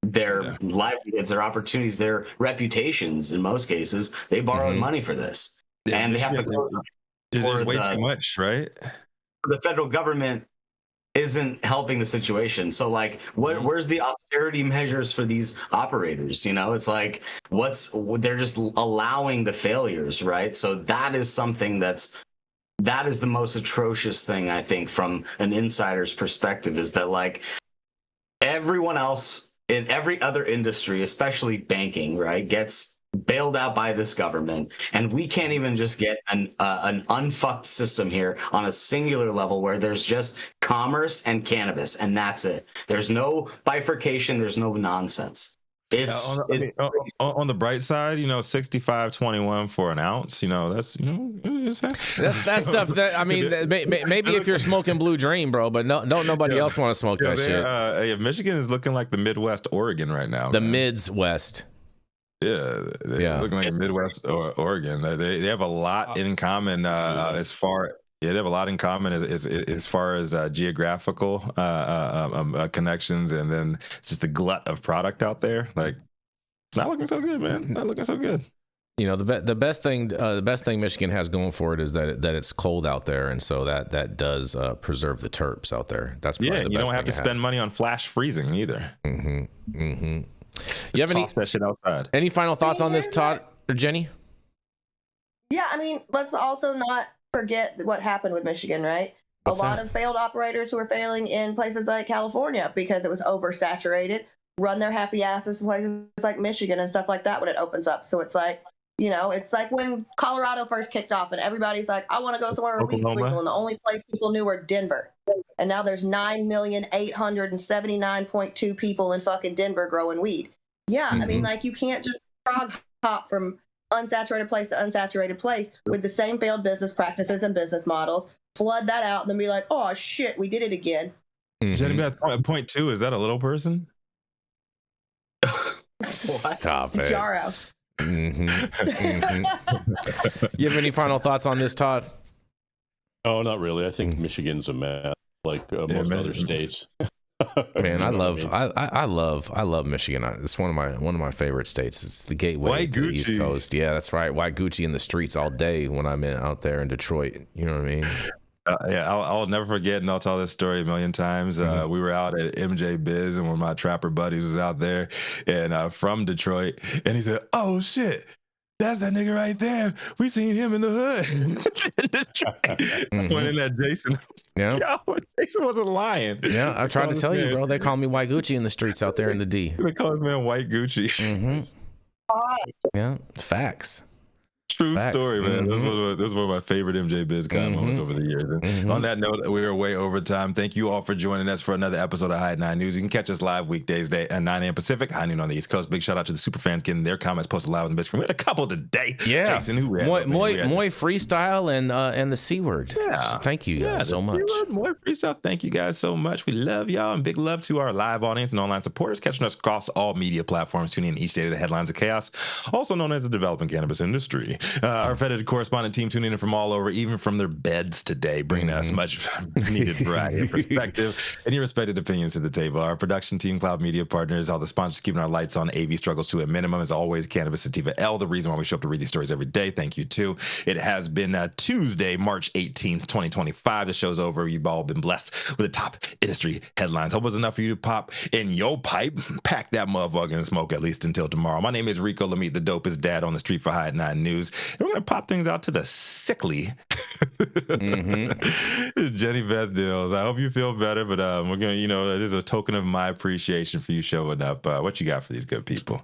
their livelihoods, their opportunities, their reputations. In most cases, they borrowed money for this, and they have to go. There's way too much, right? The federal government isn't helping the situation. So like where's the austerity measures for these operators? It's like they're just allowing the failures, right? So that is something that is the most atrocious thing, I think, from an insider's perspective, is that like everyone else in every other industry, especially banking, right, gets bailed out by this government, and we can't even just get an unfucked system here on a singular level where there's just commerce and cannabis, and that's it. There's no bifurcation. There's no nonsense. It's on the bright side, $65.21 for an ounce. That's stuff that I mean, maybe if you're smoking Blue Dream, bro, but don't nobody else want to smoke that shit. Michigan is looking like the Midwest Oregon right now. The Mids West. Yeah, looking like Midwest or Oregon. They have a lot in common as far. Yeah, they have a lot in common as far as geographical connections, and then just the glut of product out there. Like, it's not looking so good, man. Not looking so good. The best thing Michigan has going for it is that it's cold out there, and so that does preserve the terps out there. That's the best you don't have to spend money on flash freezing either. You have toss that shit outside. Any final thoughts on this, Todd or Jenny? Yeah, I mean, let's also not forget what happened with Michigan, right? A lot of failed operators who are failing in places like California because it was oversaturated, run their happy asses in places like Michigan and stuff like that when it opens up. So it's like, it's like when Colorado first kicked off and everybody's like, I want to go somewhere where weed's legal, and the only place people knew were Denver. And now there's 9,879,200 people in fucking Denver growing weed. Yeah, I mean, like, you can't just frog hop from unsaturated place to unsaturated place with the same failed business practices and business models, flood that out, and then be like, oh shit, we did it again. Jenny, point 2, is that a little person? Stop it. Yarrow. You have any final thoughts on this, Todd? Oh, not really. I think Michigan's a mess, like most other states. Man, I love Michigan. It's one of my favorite states. It's the gateway to the East Coast. Yeah, that's right. White Gucci in the streets all day when I'm out there in Detroit. You know what I mean? I'll never forget, and I'll tell this story a million times. We were out at MJ Biz, and one of my trapper buddies was out there, and from Detroit, and he said, "Oh shit, that's that nigga right there. We seen him in the hood." Pointing at Jason. Yeah. Yo, Jason wasn't lying. Yeah, I tried to tell you, bro. They call me White Gucci in the streets out there in the D. They call this man White Gucci. Yeah, facts. True story, man. This is one of my favorite MJ Biz moments over the years. And on that note, we are way over time. Thank you all for joining us for another episode of High 9 News. You can catch us live weekdays at 9 a.m. Pacific, high noon on the East Coast. Big shout out to the super fans getting their comments posted live on the big screen. We had a couple today. Yeah, Jason, who we had? Moy freestyle and the C word. Yeah, so thank you guys so much. Moy freestyle. Thank you guys so much. We love y'all, and big love to our live audience and online supporters catching us across all media platforms. Tuning in each day to the headlines of chaos, also known as the developing cannabis industry. Our fed correspondent team tuning in from all over, even from their beds today, bringing us much needed variety of perspective and your respected opinions to the table. Our production team, Cloud Media Partners, all the sponsors keeping our lights on. AV struggles to a minimum, as always. Cannabis Sativa L, the reason why we show up to read these stories every day. Thank you too. It has been Tuesday, March 18th, 2025. The show's over. You've all been blessed with the top industry headlines. Hope it was enough for you to pop in your pipe, pack that motherfucker and smoke at least until tomorrow. My name is Rico Lamitte, the dopest dad on the street for High 9 News. And we're gonna pop things out to the sickly Jenny Beth Dills, I hope you feel better, but we're gonna, you know, this is a token of my appreciation for you showing up. What you got for these good people?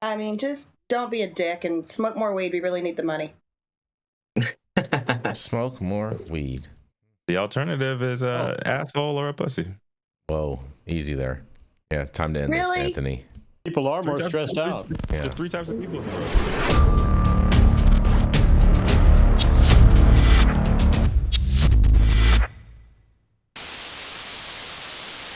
I mean, just don't be a dick and smoke more weed. We really need the money. Smoke more weed. The alternative is a asshole or a pussy. Whoa, easy there. Yeah, time to end this, Anthony. People are more stressed out. There's 3 types of people in the world.